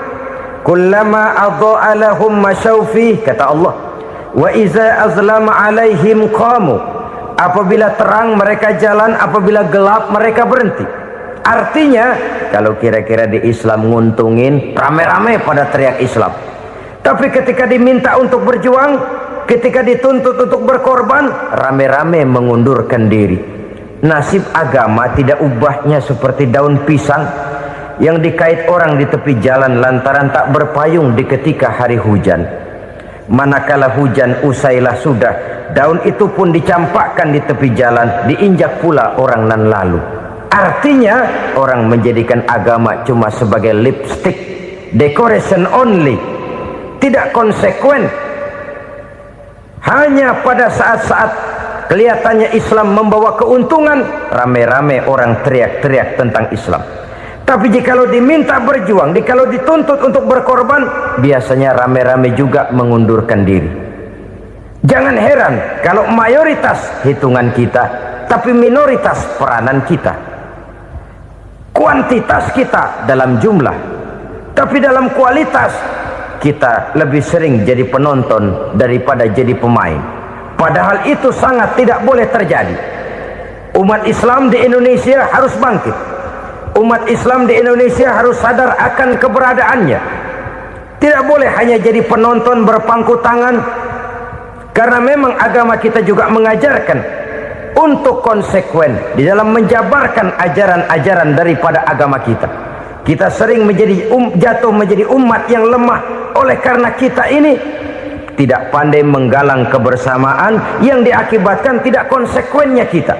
Kullama adha'a lahum masyawfi, kata Allah, wa iza azlama alaihim qamu. Apabila terang mereka jalan, apabila gelap mereka berhenti. Artinya, kalau kira-kira di Islam nguntungin, rame-rame pada teriak Islam. Tapi ketika diminta untuk berjuang, ketika dituntut untuk berkorban, rame-rame mengundurkan diri. Nasib agama tidak ubahnya seperti daun pisang yang dikait orang di tepi jalan lantaran tak berpayung di ketika hari hujan. Manakala hujan usailah sudah, daun itu pun dicampakkan di tepi jalan, diinjak pula orang nan lalu. Artinya, orang menjadikan agama cuma sebagai lipstick, decoration only, tidak konsekuen. Hanya pada saat-saat kelihatannya Islam membawa keuntungan, rame-rame orang teriak-teriak tentang Islam. Tapi jikalau diminta berjuang, jikalau dituntut untuk berkorban, biasanya rame-rame juga mengundurkan diri. Jangan heran kalau mayoritas hitungan kita, tapi minoritas peranan kita. Kuantitas kita dalam jumlah, tapi dalam kualitas kita lebih sering jadi penonton daripada jadi pemain. Padahal itu sangat tidak boleh terjadi. Umat Islam di Indonesia harus bangkit. Umat Islam di Indonesia harus sadar akan keberadaannya. Tidak boleh hanya jadi penonton berpangku tangan, karena memang agama kita juga mengajarkan untuk konsekuen di dalam menjabarkan ajaran-ajaran daripada agama kita. Kita sering menjadi jatuh menjadi umat yang lemah oleh karena kita ini tidak pandai menggalang kebersamaan yang diakibatkan tidak konsekuennya kita.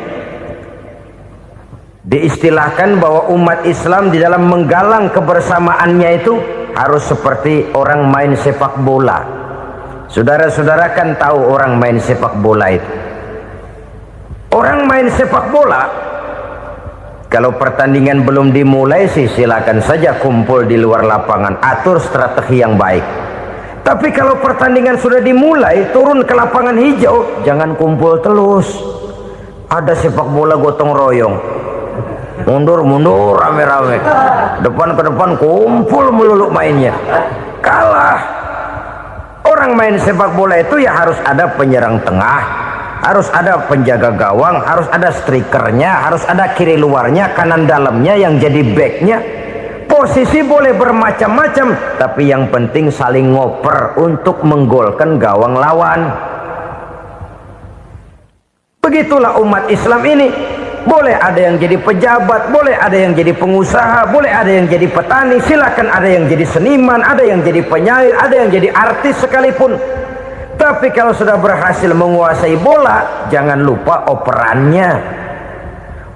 Diistilahkan bahwa umat Islam di dalam menggalang kebersamaannya itu harus seperti orang main sepak bola. Saudara-saudara kan tahu orang main sepak bola itu. Orang main sepak bola, kalau pertandingan belum dimulai sih silakan saja kumpul di luar lapangan, atur strategi yang baik. Tapi kalau pertandingan sudah dimulai, turun ke lapangan hijau, jangan kumpul terus. Ada sepak bola gotong royong, mundur-mundur rame-rame, depan ke depan kumpul melulu mainnya. Kalah. Orang main sepak bola itu ya harus ada penyerang tengah, harus ada penjaga gawang, harus ada strikernya, harus ada kiri luarnya, kanan dalamnya yang jadi backnya. Posisi boleh bermacam-macam, tapi yang penting saling ngoper untuk menggolkan gawang lawan. Begitulah umat Islam ini. Boleh ada yang jadi pejabat, boleh ada yang jadi pengusaha, boleh ada yang jadi petani, silakan ada yang jadi seniman, ada yang jadi penyair, ada yang jadi artis sekalipun. Tapi kalau sudah berhasil menguasai bola, jangan lupa operannya.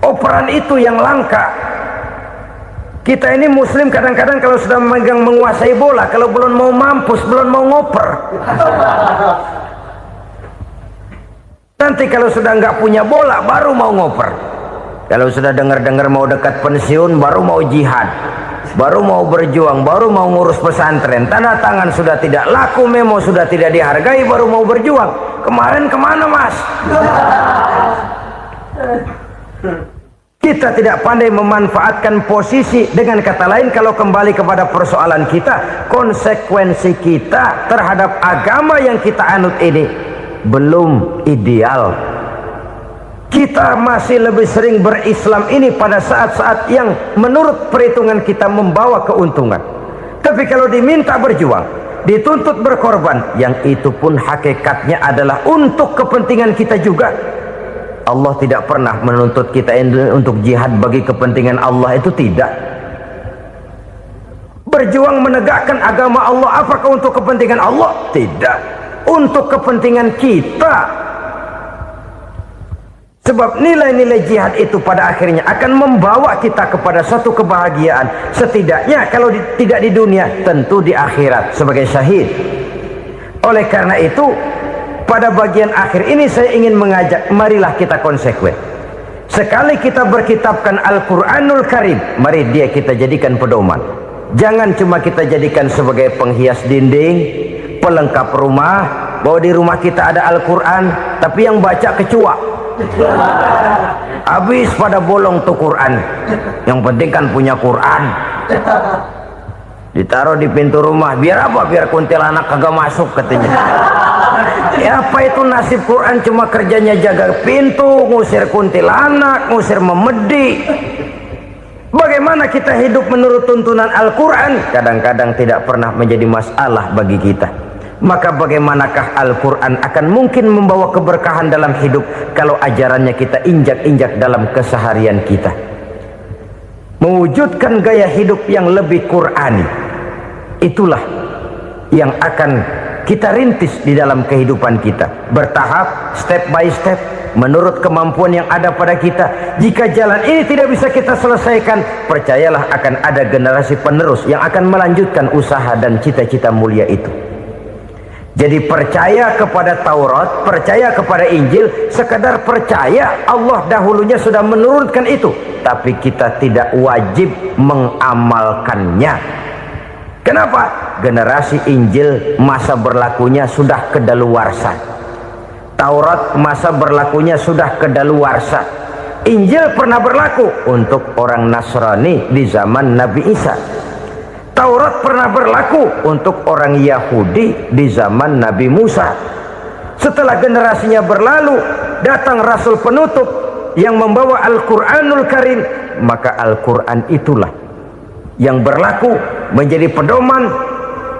Operan itu yang langka. Kita ini muslim kadang-kadang kalau sudah memegang menguasai bola, kalau belum mau mampus, belum mau ngoper, Nanti kalau sudah nggak punya bola baru mau ngoper. Kalau sudah dengar-dengar mau dekat pensiun baru mau jihad, baru mau berjuang, baru mau ngurus pesantren. Tanda tangan sudah tidak laku, memo sudah tidak dihargai, baru mau berjuang. Kemarin kemana mas? Kita tidak pandai memanfaatkan posisi. Dengan kata lain, kalau kembali kepada persoalan kita, konsekuensi kita terhadap agama yang kita anut ini belum ideal. Kita masih lebih sering berislam ini pada saat-saat yang menurut perhitungan kita membawa keuntungan. Tapi kalau diminta berjuang, dituntut berkorban, yang itu pun hakikatnya adalah untuk kepentingan kita juga. Allah tidak pernah menuntut kita untuk jihad bagi kepentingan Allah, itu tidak. Berjuang menegakkan agama Allah, apakah untuk kepentingan Allah? Tidak, untuk kepentingan kita. Sebab nilai-nilai jihad itu pada akhirnya akan membawa kita kepada satu kebahagiaan. Setidaknya kalau tidak di dunia, tentu di akhirat sebagai syahid. Oleh karena itu, pada bagian akhir ini saya ingin mengajak, marilah kita konsekuen. Sekali kita berkitabkan Al-Quranul Karim, mari dia kita jadikan pedoman. Jangan cuma kita jadikan sebagai penghias dinding, pelengkap rumah, bahwa di rumah kita ada Al-Quran, tapi yang baca kecoa. Habis pada bolong tuh Quran. Yang penting kan punya Quran. Ditaruh di pintu rumah, biar apa? Biar kuntilanak kagak masuk katanya. Ya apa itu nasib Quran, cuma kerjanya jaga pintu, ngusir kuntilanak, ngusir memedi. Bagaimana kita hidup menurut tuntunan Al-Quran? Kadang-kadang tidak pernah menjadi masalah bagi kita. Maka bagaimanakah Al-Quran akan mungkin membawa keberkahan dalam hidup kalau ajarannya kita injak-injak dalam keseharian kita? Mewujudkan gaya hidup yang lebih Qurani, itulah yang akan kita rintis di dalam kehidupan kita, bertahap, step by step, menurut kemampuan yang ada pada kita. Jika jalan ini tidak bisa kita selesaikan, percayalah akan ada generasi penerus yang akan melanjutkan usaha dan cita-cita mulia itu. Jadi percaya kepada Taurat, percaya kepada Injil, sekadar percaya Allah dahulunya sudah menurunkan itu, tapi kita tidak wajib mengamalkannya. Kenapa? Generasi Injil masa berlakunya sudah kedaluarsa. Taurat masa berlakunya sudah kedaluarsa. Injil pernah berlaku untuk orang Nasrani di zaman Nabi Isa. Taurat pernah berlaku untuk orang Yahudi di zaman Nabi Musa. Setelah generasinya berlalu, datang Rasul penutup yang membawa Al-Quranul Karim, maka Al-Quran itulah yang berlaku menjadi pedoman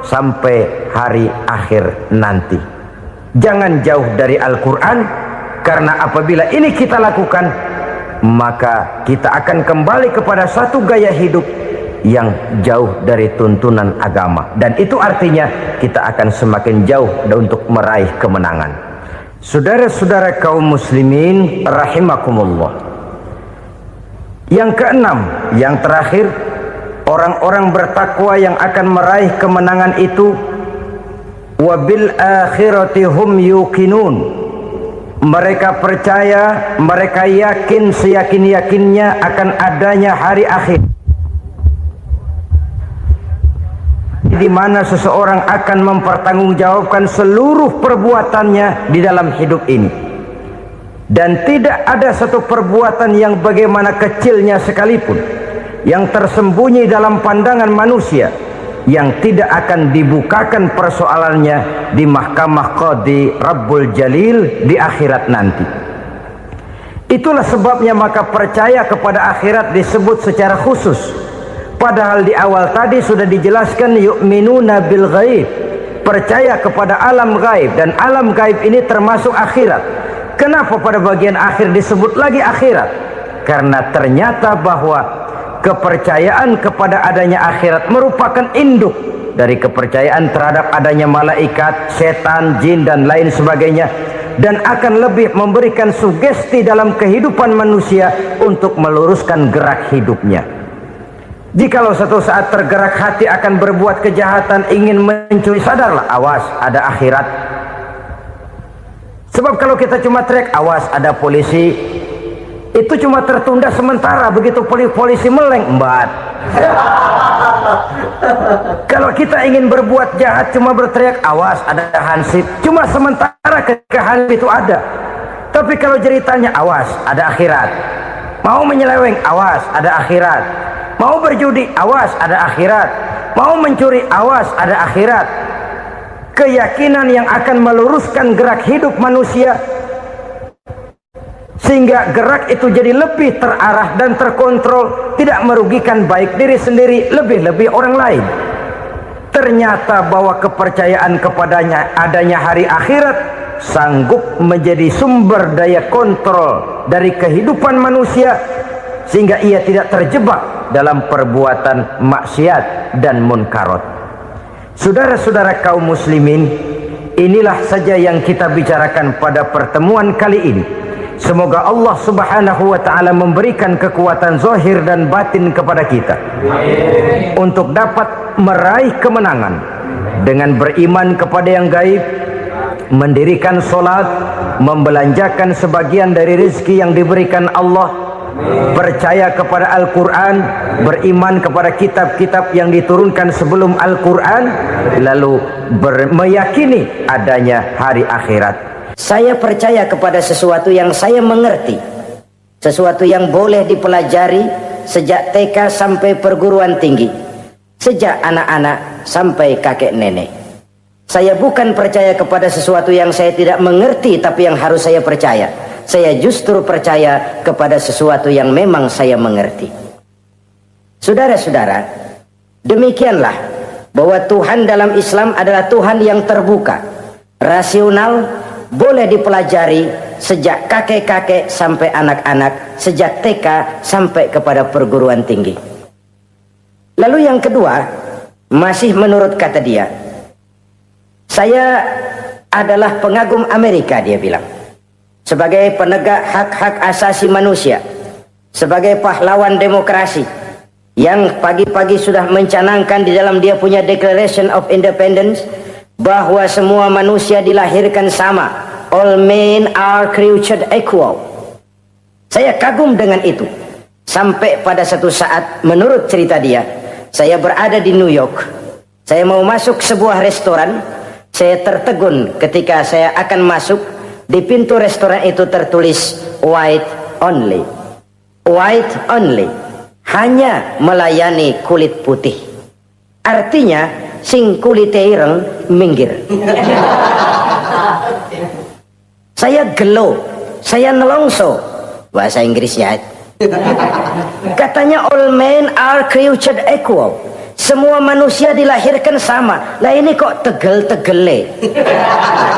sampai hari akhir nanti. Jangan jauh dari Al-Quran, karena apabila ini kita lakukan, maka kita akan kembali kepada satu gaya hidup yang jauh dari tuntunan agama, dan itu artinya kita akan semakin jauh untuk meraih kemenangan. Saudara-saudara kaum muslimin rahimakumullah, yang keenam, yang terakhir, orang-orang bertakwa yang akan meraih kemenangan itu wabil akhirati hum yuqinun. Mereka percaya, mereka yakin seyakin-yakinnya akan adanya hari akhir, di mana seseorang akan mempertanggungjawabkan seluruh perbuatannya di dalam hidup ini, dan tidak ada satu perbuatan yang bagaimana kecilnya sekalipun yang tersembunyi dalam pandangan manusia yang tidak akan dibukakan persoalannya di mahkamah Qadi Rabbul Jalil di akhirat nanti. Itulah sebabnya maka percaya kepada akhirat disebut secara khusus. Padahal di awal tadi sudah dijelaskan yu'minuna bil ghaib, percaya kepada alam gaib, dan alam gaib ini termasuk akhirat. Kenapa pada bagian akhir disebut lagi akhirat? Karena ternyata bahwa kepercayaan kepada adanya akhirat merupakan induk dari kepercayaan terhadap adanya malaikat, setan, jin dan lain sebagainya, dan akan lebih memberikan sugesti dalam kehidupan manusia untuk meluruskan gerak hidupnya. Jikalau satu saat tergerak hati akan berbuat kejahatan, ingin mencuri, sadarlah, awas, ada akhirat. Sebab kalau kita cuma teriak awas ada polisi, itu cuma tertunda sementara, begitu polisi meleng embat. Kalau kita ingin berbuat jahat cuma berteriak awas ada hansip, cuma sementara ketika hansip itu ada. Tapi kalau ceritanya awas ada akhirat, mau menyeleweng awas ada akhirat, mau berjudi awas ada akhirat, mau mencuri awas ada akhirat. Keyakinan yang akan meluruskan gerak hidup manusia sehingga gerak itu jadi lebih terarah dan terkontrol, tidak merugikan baik diri sendiri lebih-lebih orang lain. Ternyata bahwa kepercayaan kepadanya adanya hari akhirat sanggup menjadi sumber daya kontrol dari kehidupan manusia sehingga ia tidak terjebak dalam perbuatan maksiat dan munkarat. Saudara-saudara kaum muslimin, inilah saja yang kita bicarakan pada pertemuan kali ini. Semoga Allah subhanahu wa ta'ala memberikan kekuatan zahir dan batin kepada kita untuk dapat meraih kemenangan dengan beriman kepada yang gaib, mendirikan solat, membelanjakan sebagian dari rezeki yang diberikan Allah, percaya kepada Al-Quran, beriman kepada kitab-kitab yang diturunkan sebelum Al-Quran, lalu meyakini adanya hari akhirat. Saya percaya kepada sesuatu yang saya mengerti, sesuatu yang boleh dipelajari sejak TK sampai perguruan tinggi, sejak anak-anak sampai kakek nenek. Saya bukan percaya kepada sesuatu yang saya tidak mengerti tapi yang harus saya percaya. Saya justru percaya kepada sesuatu yang memang saya mengerti. Saudara-saudara, demikianlah bahwa Tuhan dalam Islam adalah Tuhan yang terbuka, rasional, boleh dipelajari sejak kakek-kakek sampai anak-anak, sejak TK sampai kepada perguruan tinggi. Lalu yang kedua, masih menurut kata dia, saya adalah pengagum Amerika, dia bilang. Sebagai penegak hak-hak asasi manusia, sebagai pahlawan demokrasi yang pagi-pagi sudah mencanangkan di dalam dia punya Declaration of Independence bahwa semua manusia dilahirkan sama, all men are created equal. Saya kagum dengan itu. Sampai pada satu saat, menurut cerita dia, saya berada di New York, saya mau masuk sebuah restoran, saya tertegun ketika saya akan masuk. Di pintu restoran itu tertulis white only, white only, hanya melayani kulit putih. Artinya sing kulit ireng minggir. Saya gelo, saya nelongso, bahasa Inggrisnya. Katanya all men are created equal, semua manusia dilahirkan sama. Lah ini kok tegel-tegele,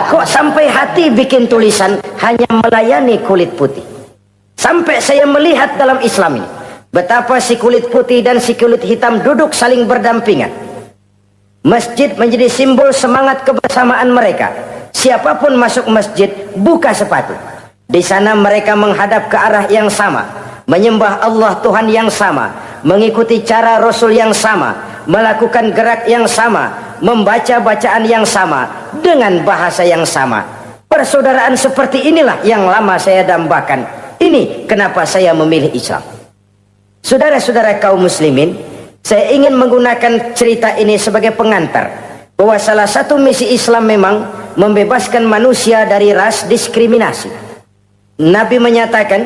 kok sampai hati bikin tulisan hanya melayani kulit putih. Sampai saya melihat dalam Islam ini betapa si kulit putih dan si kulit hitam duduk saling berdampingan. Masjid menjadi simbol semangat kebersamaan mereka. Siapapun masuk masjid buka sepatu. Di sana mereka menghadap ke arah yang sama, menyembah Allah Tuhan yang sama, mengikuti cara Rasul yang sama, melakukan gerak yang sama, membaca bacaan yang sama, dengan bahasa yang sama. Persaudaraan seperti inilah yang lama saya dambakan. Ini kenapa saya memilih Islam. Saudara-saudara kaum muslimin, saya ingin menggunakan cerita ini sebagai pengantar bahwa salah satu misi Islam memang membebaskan manusia dari ras diskriminasi. Nabi menyatakan,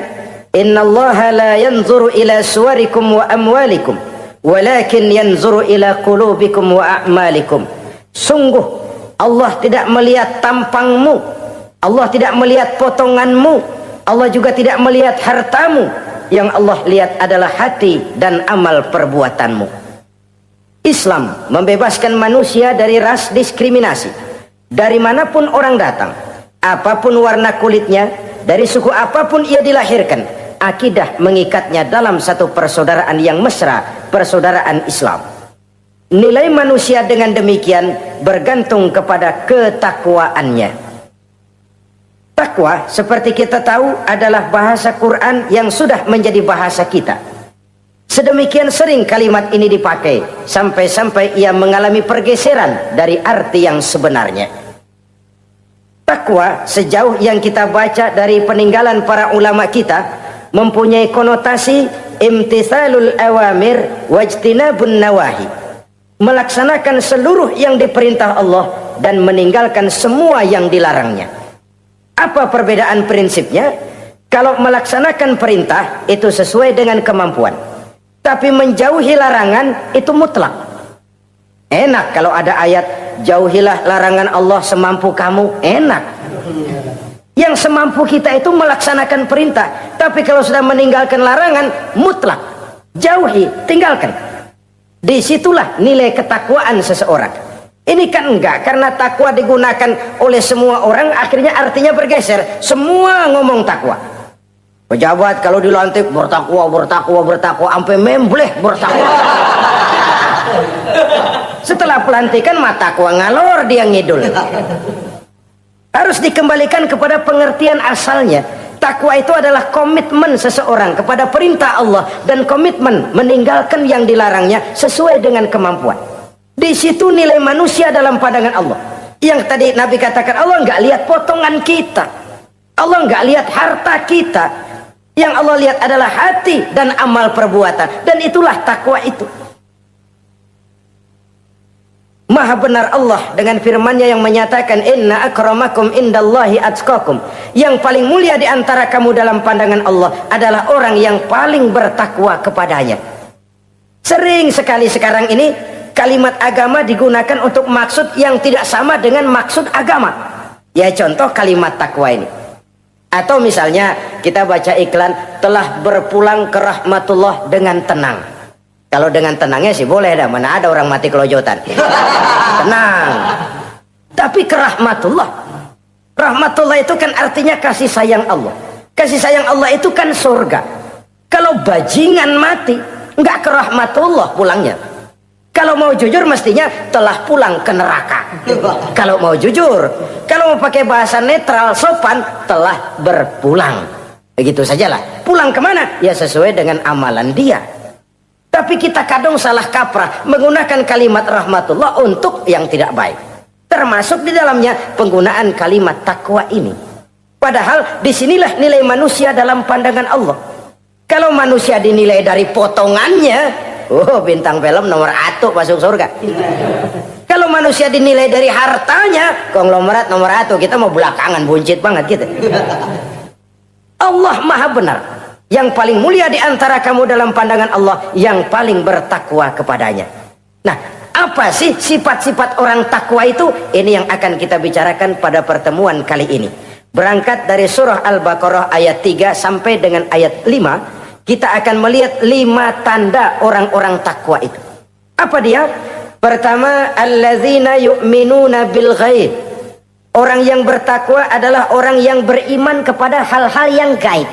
innallaha la yanzuru ila suwarikum wa amwalikum walakin yanzuru ila qulubikum wa a'malikum. Sungguh Allah tidak melihat tampangmu, Allah tidak melihat potonganmu, Allah juga tidak melihat hartamu. Yang Allah lihat adalah hati dan amal perbuatanmu. Islam membebaskan manusia dari ras diskriminasi. Dari manapun orang datang, apapun warna kulitnya, dari suku apapun ia dilahirkan, akidah mengikatnya dalam satu persaudaraan yang mesra, persaudaraan Islam. Nilai manusia dengan demikian bergantung kepada ketakwaannya. Takwa, seperti kita tahu, adalah bahasa Quran yang sudah menjadi bahasa kita. Sedemikian sering kalimat ini dipakai, sampai-sampai ia mengalami pergeseran dari arti yang sebenarnya. Takwa sejauh yang kita baca dari peninggalan para ulama kita mempunyai konotasi imtithalul awamir wajtinabun nawahi, melaksanakan seluruh yang diperintah Allah dan meninggalkan semua yang dilarangnya. Apa perbedaan prinsipnya? Kalau melaksanakan perintah itu sesuai dengan kemampuan, tapi menjauhi larangan itu mutlak. Enak kalau ada ayat jauhilah larangan Allah semampu kamu, enak. Yang semampu kita itu melaksanakan perintah, tapi kalau sudah meninggalkan larangan mutlak, jauhi, tinggalkan. Disitulah nilai ketakwaan seseorang. Ini kan enggak, karena takwa digunakan oleh semua orang, akhirnya artinya bergeser, semua ngomong takwa. Pejabat kalau dilantik bertakwa, bertakwa, bertakwa, sampai membleh bertakwa. Setelah pelantikan mata takwa ngalor dia ngidul. Harus dikembalikan kepada pengertian asalnya. Takwa itu adalah komitmen seseorang kepada perintah Allah dan komitmen meninggalkan yang dilarangnya sesuai dengan kemampuan. Di situ nilai manusia dalam pandangan Allah. Yang tadi Nabi katakan, Allah nggak lihat potongan kita, Allah nggak lihat harta kita. Yang Allah lihat adalah hati dan amal perbuatan, dan itulah takwa itu. Maha benar Allah dengan firman-Nya yang menyatakan inna akramakum indallahi atqakum. Yang paling mulia di antara kamu dalam pandangan Allah adalah orang yang paling bertakwa kepadanya. Sering sekali sekarang ini kalimat agama digunakan untuk maksud yang tidak sama dengan maksud agama. Ya contoh kalimat takwa ini. Atau misalnya kita baca iklan telah berpulang ke rahmatullah dengan tenang. Kalau dengan tenangnya sih boleh dah, mana ada orang mati kelojotan. Tenang. Tapi ke rahmatullah. Rahmatullah itu kan artinya kasih sayang Allah. Kasih sayang Allah itu kan surga. Kalau bajingan mati, enggak ke rahmatullah pulangnya. Kalau mau jujur mestinya telah pulang ke neraka. Kalau mau jujur, kalau mau pakai bahasa netral sopan, telah berpulang. Begitu sajalah. Pulang kemana? Ya sesuai dengan amalan dia. Tapi kita kadang salah kaprah menggunakan kalimat rahmatullah untuk yang tidak baik. Termasuk di dalamnya penggunaan kalimat takwa ini. Padahal disinilah nilai manusia dalam pandangan Allah. Kalau manusia dinilai dari potongannya, oh bintang film nomor 1 masuk surga. Kalau manusia dinilai dari hartanya, konglomerat nomor 1, kita mau belakangan, buncit banget gitu. Allah maha benar. Yang paling mulia di antara kamu dalam pandangan Allah, yang paling bertakwa kepadanya. Nah, apa sih sifat-sifat orang takwa itu? Ini yang akan kita bicarakan pada pertemuan kali ini. Berangkat dari surah Al-Baqarah ayat 3 sampai dengan ayat 5, kita akan melihat 5 tanda orang-orang takwa itu. Apa dia? Pertama, allazina yu'minuna bil ghaib. Orang yang bertakwa adalah orang yang beriman kepada hal-hal yang gaib.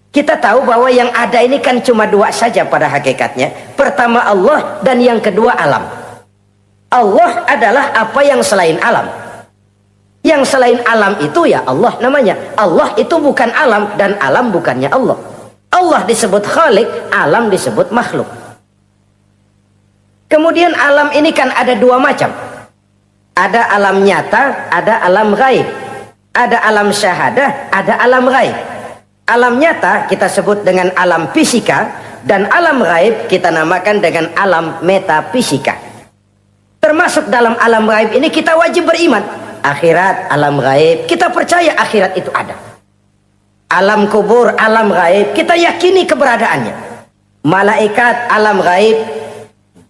Kita tahu bahwa yang ada ini kan cuma 2 saja pada hakikatnya. Pertama Allah, dan yang kedua alam. Allah adalah apa yang selain alam. Yang selain alam itu ya Allah namanya. Allah itu bukan alam, dan alam bukannya Allah. Allah disebut khalik, alam disebut makhluk. Kemudian alam ini kan ada 2 macam. Ada alam nyata, ada alam gaib. Ada alam syahadah, ada alam gaib. Alam nyata kita sebut dengan alam fisika, dan alam gaib kita namakan dengan alam metafisika. Termasuk dalam alam gaib ini kita wajib beriman. Akhirat, alam gaib, kita percaya akhirat itu ada. Alam kubur, alam gaib, kita yakini keberadaannya. Malaikat, alam gaib.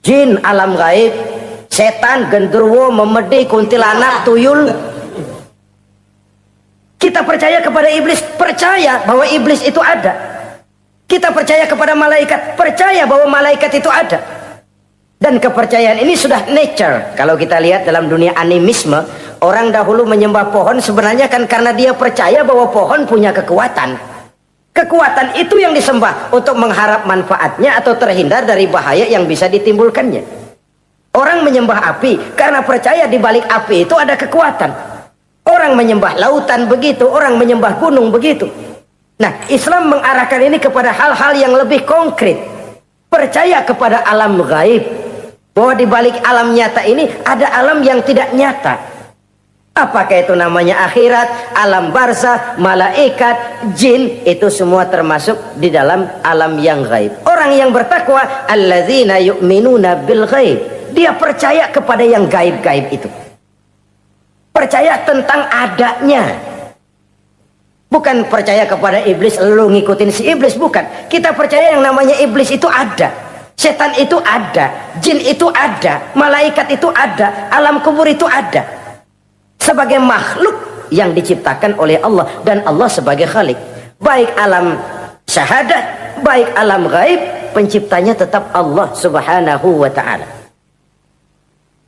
Jin, alam gaib. Setan, genderuwo, memedi, kuntilanak, tuyul. Kita percaya kepada iblis, percaya bahwa iblis itu ada. Kita percaya kepada malaikat, percaya bahwa malaikat itu ada. Dan kepercayaan ini sudah nature. Kalau kita lihat dalam dunia animisme, orang dahulu menyembah pohon sebenarnya kan karena dia percaya bahwa pohon punya kekuatan. Kekuatan itu yang disembah untuk mengharap manfaatnya atau terhindar dari bahaya yang bisa ditimbulkannya. Orang menyembah api karena percaya di balik api itu ada kekuatan. Orang menyembah lautan begitu, orang menyembah gunung begitu. Nah, Islam mengarahkan ini kepada hal-hal yang lebih konkret. Percaya kepada alam gaib. Bahwa di balik alam nyata ini ada alam yang tidak nyata. Apakah itu namanya akhirat, alam barzah, malaikat, jin, itu semua termasuk di dalam alam yang gaib. Orang yang bertakwa, alladzina yu'minuna bil gaib, dia percaya kepada yang gaib-gaib itu, percaya tentang adanya. Bukan percaya kepada iblis, lu ngikutin si iblis, bukan. Kita percaya yang namanya iblis itu ada, setan itu ada, jin itu ada, malaikat itu ada, alam kubur itu ada, sebagai makhluk yang diciptakan oleh Allah, dan Allah sebagai khalik. Baik alam syahadat, baik alam gaib, penciptanya tetap Allah subhanahu wa ta'ala.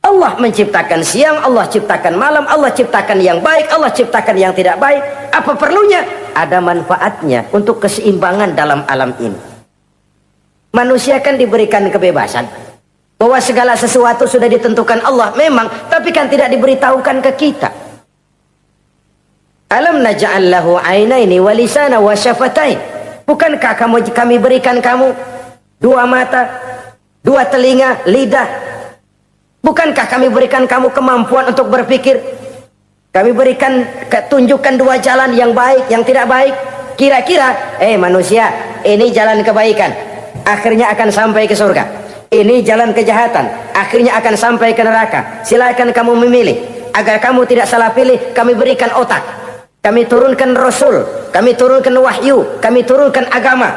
Allah menciptakan siang, Allah ciptakan malam, Allah ciptakan yang baik, Allah ciptakan yang tidak baik. Apa perlunya? Ada manfaatnya untuk keseimbangan dalam alam ini. Manusia kan diberikan kebebasan, bahwa segala sesuatu sudah ditentukan Allah memang, tapi kan tidak diberitahukan ke kita. Alam naj'al lahu 'ainaini wa lisana wa syafatain. Bukankah kami berikan kamu dua mata, dua telinga, lidah? Bukankah kami berikan kamu kemampuan untuk berpikir? Kami berikan, tunjukkan dua jalan, yang baik, yang tidak baik. Kira-kira, manusia, ini jalan kebaikan, akhirnya akan sampai ke surga. Ini jalan kejahatan, akhirnya akan sampai ke neraka. Silakan kamu memilih. Agar kamu tidak salah pilih, kami berikan otak, kami turunkan rasul, kami turunkan wahyu, kami turunkan agama.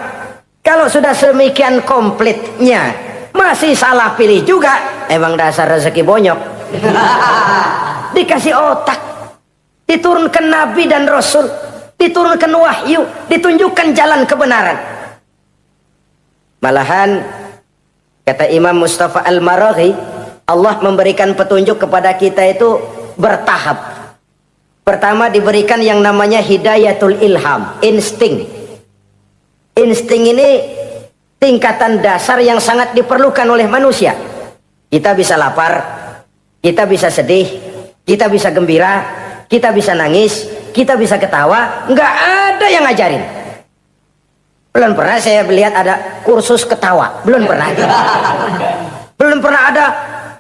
Kalau sudah semikian komplitnya masih salah pilih juga, emang dasar rezeki bonyok. Dikasih otak, diturunkan nabi dan rasul, diturunkan wahyu, ditunjukkan jalan kebenaran. Malahan kata Imam Mustafa Al-Maraghi, Allah memberikan petunjuk kepada kita itu bertahap. Pertama diberikan yang namanya hidayatul ilham, insting. Insting ini tingkatan dasar yang sangat diperlukan oleh manusia. Kita bisa lapar, kita bisa sedih, kita bisa gembira, kita bisa nangis, kita bisa ketawa. Nggak ada yang ngajarin. Belum pernah saya melihat ada kursus ketawa, belum pernah. Belum pernah ada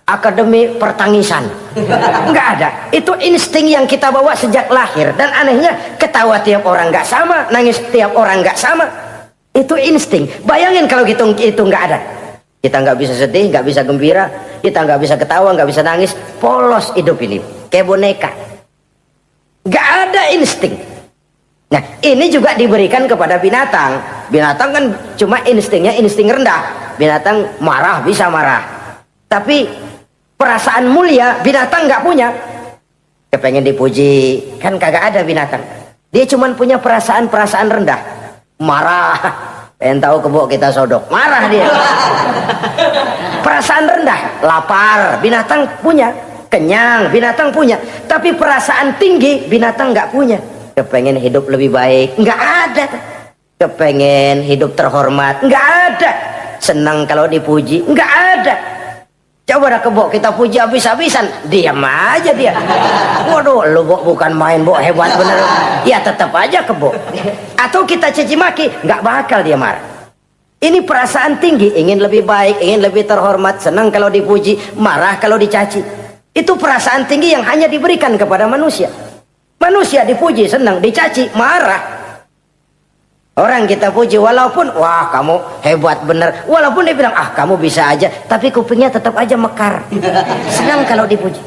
akademi pertangisan, nggak ada. Itu insting yang kita bawa sejak lahir, dan anehnya ketawa tiap orang nggak sama, nangis tiap orang nggak sama. Itu insting. Bayangin kalau itu nggak ada, kita nggak bisa sedih, nggak bisa gembira, kita nggak bisa ketawa, nggak bisa nangis, polos hidup ini, kayak boneka. Nggak ada insting. Nah, ini juga diberikan kepada binatang. Binatang kan cuma instingnya insting rendah. Binatang marah bisa marah, tapi perasaan mulia binatang nggak punya. Kepengen dipuji kan kagak ada binatang. Dia cuma punya perasaan rendah. Marah, pengen tahu kebo kita sodok, marah dia. Perasaan rendah, lapar binatang punya, kenyang binatang punya, tapi perasaan tinggi binatang nggak punya. Kepengen hidup lebih baik, nggak ada. Kepengen hidup terhormat, nggak ada. Senang kalau dipuji, nggak ada. Coba dah kebo kita puji habis-habisan, diam aja dia. Waduh, lu Bo bukan main, Bo hebat bener. Ya tetap aja kebo. Atau kita caci maki, nggak bakal dia marah. Ini perasaan tinggi, ingin lebih baik, ingin lebih terhormat, senang kalau dipuji, marah kalau dicaci. Itu perasaan tinggi yang hanya diberikan kepada manusia. Manusia dipuji senang, dicaci marah. Orang kita puji walaupun wah kamu hebat bener, walaupun dia bilang ah kamu bisa aja, tapi kupingnya tetap aja mekar. Senang kalau dipuji.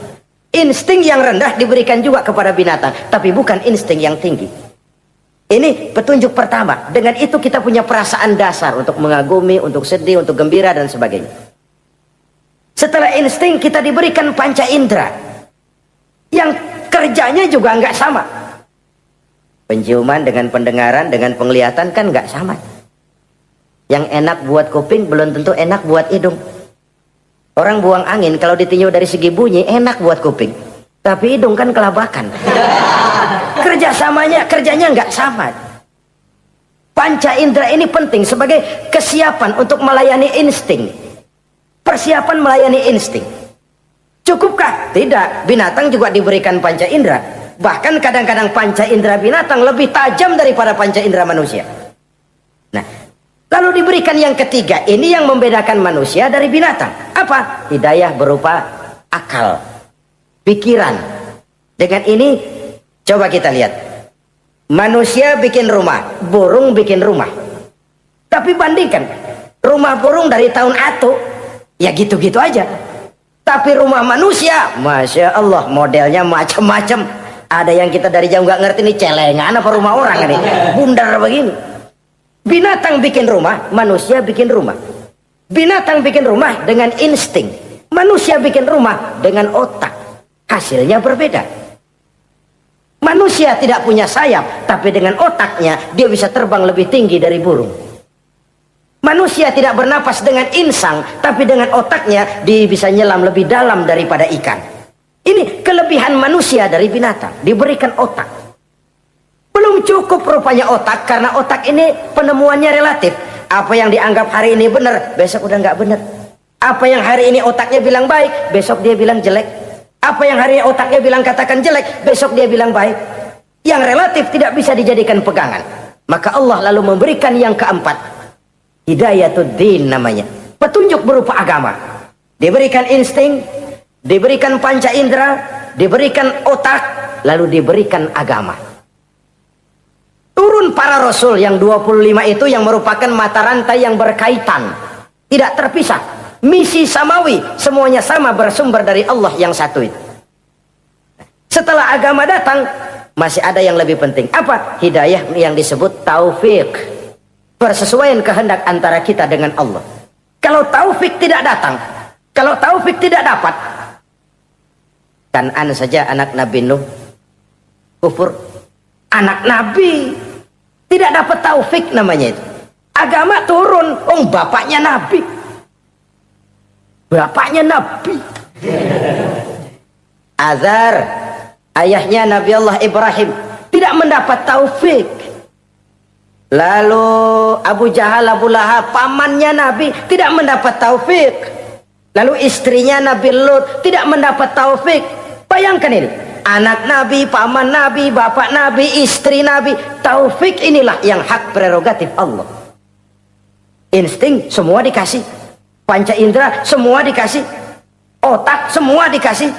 Insting yang rendah diberikan juga kepada binatang, tapi bukan insting yang tinggi. Ini petunjuk pertama. Dengan itu kita punya perasaan dasar untuk mengagumi, untuk sedih, untuk gembira dan sebagainya. Setelah insting kita diberikan panca indera yang kerjanya juga nggak sama. Penciuman dengan pendengaran dengan penglihatan kan nggak sama. Yang enak buat kuping belum tentu enak buat hidung. Orang buang angin kalau ditinjau dari segi bunyi enak buat kuping, tapi hidung kan kelabakan. Kerjanya nggak sama. Panca indera ini penting sebagai kesiapan untuk melayani insting. Persiapan melayani insting. Cukupkah? Tidak. Binatang juga diberikan panca indera. Bahkan kadang-kadang panca indera binatang lebih tajam daripada panca indera manusia. Nah, lalu diberikan yang ketiga, ini yang membedakan manusia dari binatang. Apa? Hidayah berupa akal, pikiran. Dengan ini coba kita lihat. Manusia bikin rumah, burung bikin rumah. Tapi bandingkan rumah burung dari tahun atu, ya gitu-gitu aja. Tapi rumah manusia, Masya Allah, modelnya macam-macam. Ada yang kita dari jauh nggak ngerti nih, celengan apa rumah orang ini, bundar begini. Binatang bikin rumah, manusia bikin rumah. Binatang bikin rumah dengan insting, manusia bikin rumah dengan otak. Hasilnya berbeda. Manusia tidak punya sayap, tapi dengan otaknya dia bisa terbang lebih tinggi dari burung. Manusia tidak bernapas dengan insang, tapi dengan otaknya dia bisa nyelam lebih dalam daripada ikan. Ini kelebihan manusia dari binatang, diberikan otak. Belum cukup rupanya otak, karena otak ini penemuannya relatif. Apa yang dianggap hari ini benar, besok udah nggak benar. Apa yang hari ini otaknya bilang baik, besok dia bilang jelek. Apa yang hari ini otaknya bilang katakan jelek, besok dia bilang baik. Yang relatif tidak bisa dijadikan pegangan. Maka Allah lalu memberikan yang keempat, Hidayatuddin namanya, petunjuk berupa agama. Diberikan insting, diberikan panca indera, diberikan otak, lalu diberikan agama. Turun para rasul yang 25 itu yang merupakan mata rantai yang berkaitan, tidak terpisah. Misi samawi, semuanya sama, bersumber dari Allah yang satu itu. Setelah agama datang, masih ada yang lebih penting. Apa? Hidayah yang disebut taufik. Persesuaian kehendak antara kita dengan Allah. Kalau taufik tidak datang, kalau taufik tidak dapat, Kan'an saja anak Nabi Nuh kufur. Anak Nabi tidak dapat taufik namanya itu. Agama turun, bapaknya Nabi. Bapaknya Nabi. Azar, ayahnya Nabi Allah Ibrahim, tidak mendapat taufik. Lalu Abu Jahal, Abu Lahab, pamannya Nabi, tidak mendapat taufik. Lalu istrinya Nabi Lut tidak mendapat taufik. Bayangkan ini, anak Nabi, paman Nabi, bapak Nabi, istri Nabi. Taufik inilah yang hak prerogatif Allah. Insting semua dikasih, panca indera semua dikasih, otak semua dikasih,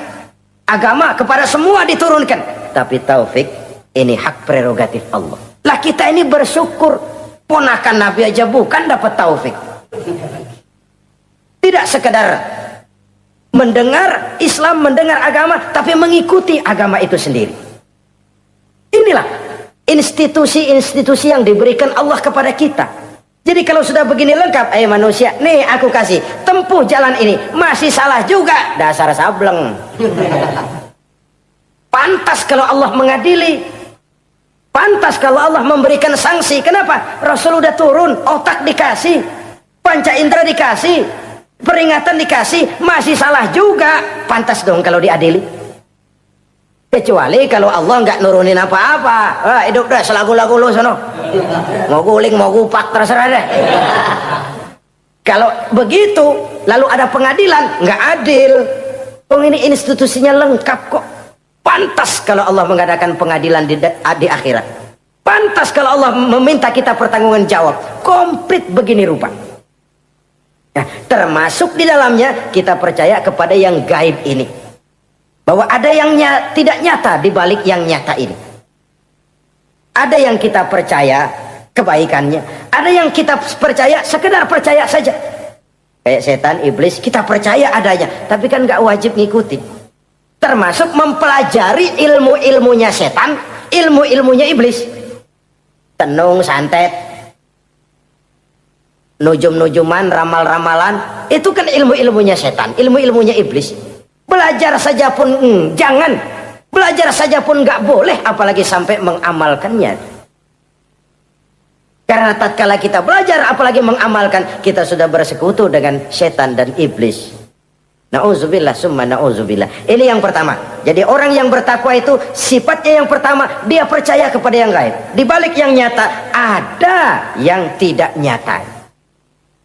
agama kepada semua diturunkan. Tapi taufik ini hak prerogatif Allah. Lah kita ini bersyukur, ponakan Nabi aja bukan dapat taufik. Tidak sekedar mendengar Islam, mendengar agama, tapi mengikuti agama itu sendiri. Inilah institusi-institusi yang diberikan Allah kepada kita. Jadi kalau sudah begini lengkap, manusia, nih aku kasih, tempuh jalan ini, masih salah juga, dasar sableng. Pantas kalau Allah mengadili. Pantas kalau Allah memberikan sanksi. Kenapa? Rasul udah turun, otak dikasih, panca indera dikasih, peringatan dikasih, masih salah juga. Pantas dong kalau diadili. Kecuali kalau Allah nggak nurunin apa-apa. Hidup dah selagu-lagu lu sono. Mau guling, mau gupak, terserah deh. Kalau begitu, lalu ada pengadilan, nggak adil. Ini institusinya lengkap kok. Pantas kalau Allah mengadakan pengadilan di akhirat. Pantas kalau Allah meminta kita pertanggungan jawab. Komplit begini rupa. Nah, termasuk di dalamnya kita percaya kepada yang gaib ini. Bahwa ada yang tidak nyata di balik yang nyata ini. Ada yang kita percaya kebaikannya. Ada yang kita percaya sekedar percaya saja. Kayak setan, iblis, kita percaya adanya. Tapi kan nggak wajib ngikutin. Termasuk mempelajari ilmu-ilmunya setan, ilmu-ilmunya iblis. Tenung, santet, nujum-nujuman, ramal-ramalan, itu kan ilmu-ilmunya setan, ilmu-ilmunya iblis. Belajar saja pun jangan, belajar saja pun nggak boleh, apalagi sampai mengamalkannya. Karena tatkala kita belajar apalagi mengamalkan, kita sudah bersekutu dengan setan dan iblis. Na'udzubillah summa na'udzubillah. Ini yang pertama. Jadi orang yang bertakwa itu sifatnya yang pertama, dia percaya kepada yang gaib. Di balik yang nyata ada yang tidak nyata.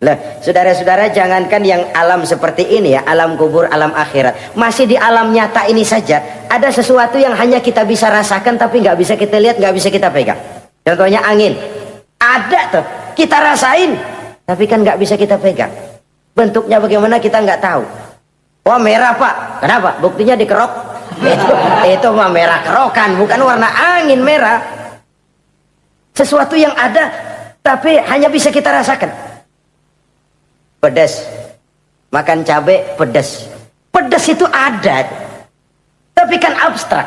Lah, saudara-saudara, jangankan yang alam seperti ini ya, alam kubur, alam akhirat. Masih di alam nyata ini saja ada sesuatu yang hanya kita bisa rasakan tapi nggak bisa kita lihat, nggak bisa kita pegang. Contohnya angin. Ada tuh, kita rasain tapi kan nggak bisa kita pegang. Bentuknya bagaimana kita nggak tahu. Wah, merah pak, kenapa? Buktinya dikerok. Itu mah merah kerokan, bukan warna angin merah. Sesuatu yang ada tapi hanya bisa kita rasakan. Pedas, makan cabai pedas. Pedas itu ada, tapi kan abstrak.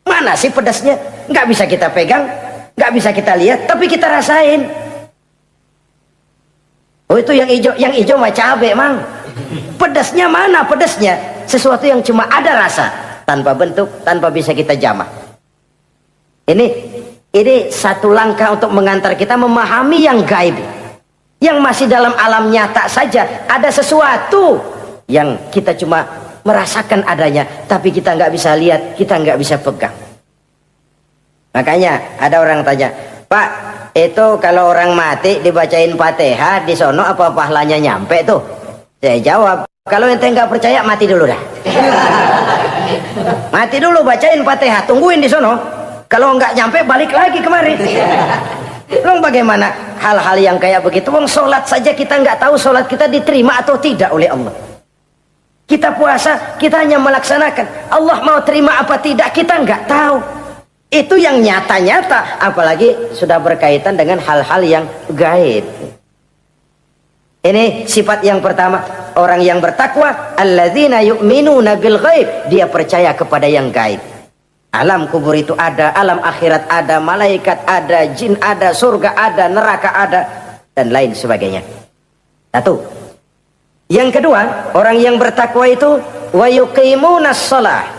Mana sih pedasnya? Nggak bisa kita pegang, nggak bisa kita lihat, tapi kita rasain. Oh itu yang hijau mah cabai mang. Pedasnya mana pedasnya? Sesuatu yang cuma ada rasa, tanpa bentuk, tanpa bisa kita jamah. Ini satu langkah untuk mengantar kita memahami yang gaib, yang masih dalam alam nyata saja. Ada sesuatu yang kita cuma merasakan adanya, tapi kita nggak bisa lihat, kita nggak bisa pegang. Makanya ada orang tanya, Pak, itu kalau orang mati dibacain Fatihah di sono apa pahalanya nyampe tuh? Saya jawab, kalau ente nggak percaya mati dulu dah. Mati dulu, bacain Fatihah, tungguin di sono. Kalau nggak nyampe balik lagi kemari. Long bagaimana hal-hal yang kayak begitu? Wong sholat saja kita nggak tahu sholat kita diterima atau tidak oleh Allah. Kita puasa, kita hanya melaksanakan. Allah mau terima apa tidak kita nggak tahu. Itu yang nyata-nyata, apalagi sudah berkaitan dengan hal-hal yang gaib. Ini sifat yang pertama, orang yang bertakwa, alladzina yu'minuna bil ghaib, dia percaya kepada yang gaib. Alam kubur itu ada, alam akhirat ada, malaikat ada, jin ada, surga ada, neraka ada, dan lain sebagainya. Satu. Yang kedua, orang yang bertakwa itu wa yuqimunas shalah.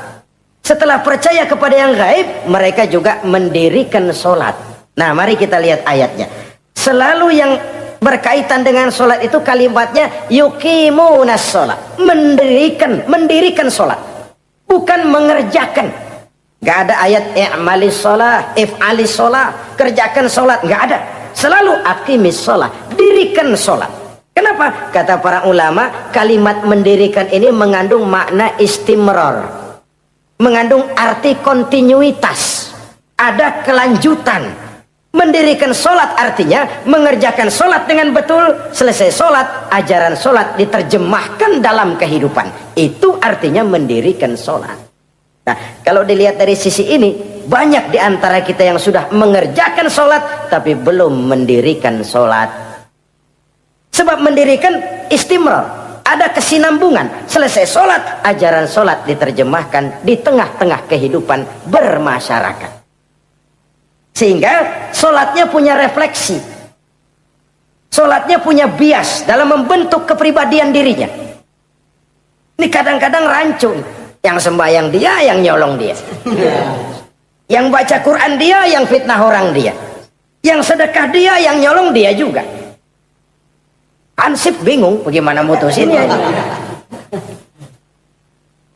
Setelah percaya kepada yang gaib, mereka juga mendirikan sholat. Nah, mari kita lihat ayatnya. Selalu yang berkaitan dengan sholat itu kalimatnya yuqimunas shalah. Mendirikan sholat. Bukan mengerjakan. Gak ada ayat i'malis sholah, if'alis sholah, kerjakan sholat, gak ada. Selalu aqimis sholah, dirikan sholat. Kenapa? Kata para ulama, kalimat mendirikan ini mengandung makna istimrar, mengandung arti kontinuitas, ada kelanjutan. Mendirikan sholat artinya mengerjakan sholat dengan betul, selesai sholat, ajaran sholat diterjemahkan dalam kehidupan. Itu artinya mendirikan sholat. Nah, kalau dilihat dari sisi ini, banyak di antara kita yang sudah mengerjakan sholat, tapi belum mendirikan sholat. Sebab mendirikan istimrar, ada kesinambungan. Selesai sholat, ajaran sholat diterjemahkan di tengah-tengah kehidupan bermasyarakat. Sehingga sholatnya punya refleksi. Sholatnya punya bias dalam membentuk kepribadian dirinya. Ini kadang-kadang rancu. Yang sembahyang dia, yang nyolong dia. Yang baca Quran dia, yang fitnah orang dia. Yang sedekah dia, yang nyolong dia juga. Ansip bingung bagaimana mutusinnya.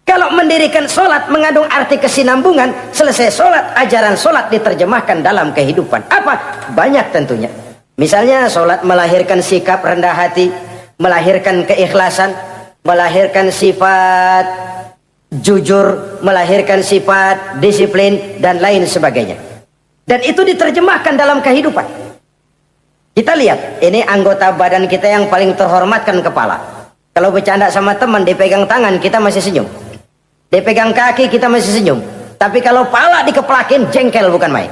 Kalau mendirikan sholat mengandung arti kesinambungan, selesai sholat, ajaran sholat diterjemahkan dalam kehidupan. Apa? Banyak tentunya. Misalnya sholat melahirkan sikap rendah hati, melahirkan keikhlasan, melahirkan sifat jujur, melahirkan sifat disiplin, dan lain sebagainya. Dan itu diterjemahkan dalam kehidupan. Kita lihat, ini anggota badan kita yang paling terhormatkan kepala. Kalau bercanda sama teman, dipegang tangan, kita masih senyum. Dipegang kaki, kita masih senyum. Tapi kalau pala dikeplakin, jengkel bukan main.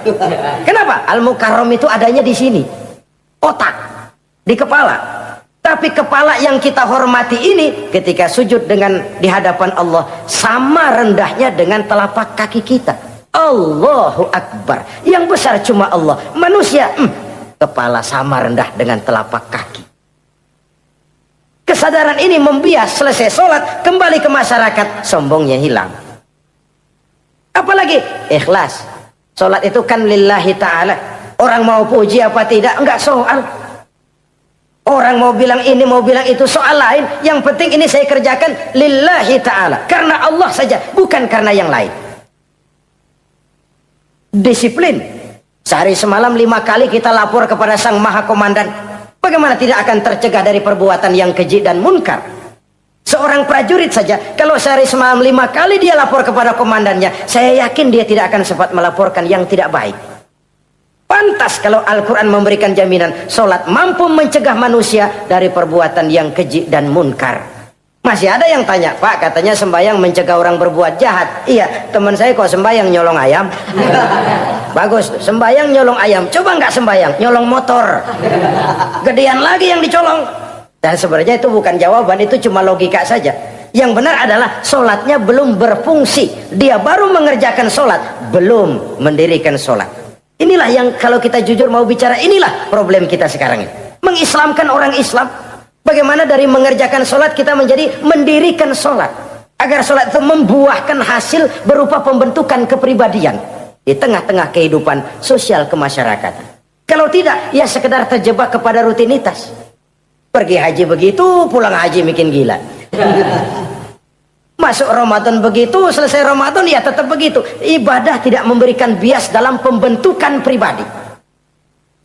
Kenapa? Al-Mukarram itu adanya di sini. Otak, di kepala. Tapi kepala yang kita hormati ini ketika sujud di hadapan Allah sama rendahnya dengan telapak kaki kita. Allahu Akbar. Yang besar cuma Allah. Manusia, kepala sama rendah dengan telapak kaki. Kesadaran ini membias, selesai sholat, kembali ke masyarakat, sombongnya hilang. Apalagi ikhlas. Sholat itu kan lillahi ta'ala. Orang mau puji apa tidak, enggak soal. Orang mau bilang ini, mau bilang itu, soal lain. Yang penting ini saya kerjakan lillahi ta'ala, karena Allah saja, bukan karena yang lain. Disiplin. Sehari semalam 5 kali kita lapor kepada Sang Maha Komandan. Bagaimana tidak akan tercegah dari perbuatan yang keji dan munkar? Seorang prajurit saja, kalau sehari semalam 5 kali dia lapor kepada komandannya, saya yakin dia tidak akan sempat melaporkan yang tidak baik. Pantas kalau Al-Quran memberikan jaminan sholat mampu mencegah manusia dari perbuatan yang keji dan munkar. Masih ada yang tanya, Pak, katanya sembahyang mencegah orang berbuat jahat. Iya, teman saya kok sembahyang nyolong ayam. Bagus, sembahyang nyolong ayam. Coba nggak sembahyang, nyolong motor. Gedean lagi yang dicolong. Dan sebenarnya itu bukan jawaban, itu cuma logika saja. Yang benar adalah sholatnya belum berfungsi. Dia baru mengerjakan sholat, belum mendirikan sholat. Inilah yang kalau kita jujur mau bicara, inilah problem kita sekarang ini. Mengislamkan orang Islam. Bagaimana dari mengerjakan sholat kita menjadi mendirikan sholat. Agar sholat itu membuahkan hasil berupa pembentukan kepribadian. Di tengah-tengah kehidupan sosial kemasyarakatan. Kalau tidak, ya sekedar terjebak kepada rutinitas. Pergi haji begitu, pulang haji bikin gila. Masuk Ramadan begitu, selesai Ramadan ya tetap begitu. Ibadah tidak memberikan bias dalam pembentukan pribadi.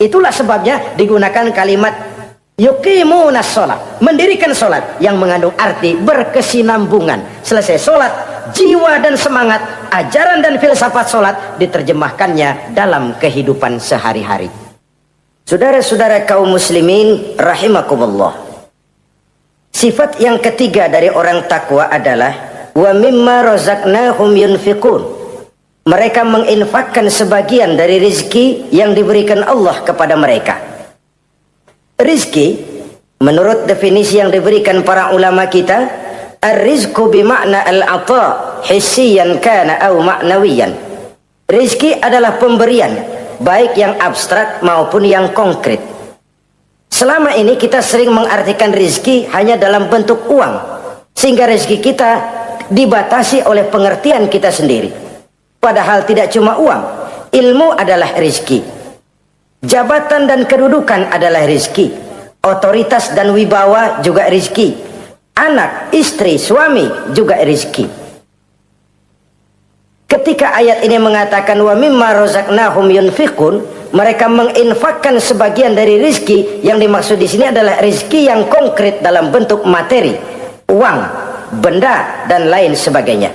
Itulah sebabnya digunakan kalimat yuqimunas sholat, mendirikan sholat yang mengandung arti berkesinambungan. Selesai sholat, jiwa dan semangat, ajaran dan filsafat sholat diterjemahkannya dalam kehidupan sehari-hari. Saudara-saudara kaum muslimin rahimakumullah, sifat yang ketiga dari orang takwa adalah wa mimma razaqnahum yunfiqun. Mereka menginfakkan sebagian dari rezeki yang diberikan Allah kepada mereka. Rizki, menurut definisi yang diberikan para ulama kita, ar-rizqu bimakna al-ata hissiyan kana au ma'nawiyan. Rizki adalah pemberian, baik yang abstrak maupun yang konkret. Selama ini kita sering mengartikan rizki hanya dalam bentuk uang, sehingga rizki kita dibatasi oleh pengertian kita sendiri. Padahal tidak cuma uang, ilmu adalah rizki. Jabatan dan kedudukan adalah rizki. Otoritas dan wibawa juga rizki. Anak, istri, suami juga rizki. Ketika ayat ini mengatakan wa mimma razaqnahum yunfiqun, mereka menginfakkan sebagian dari rizki. Yang dimaksud di sini adalah rizki yang konkret dalam bentuk materi, uang, benda dan lain sebagainya.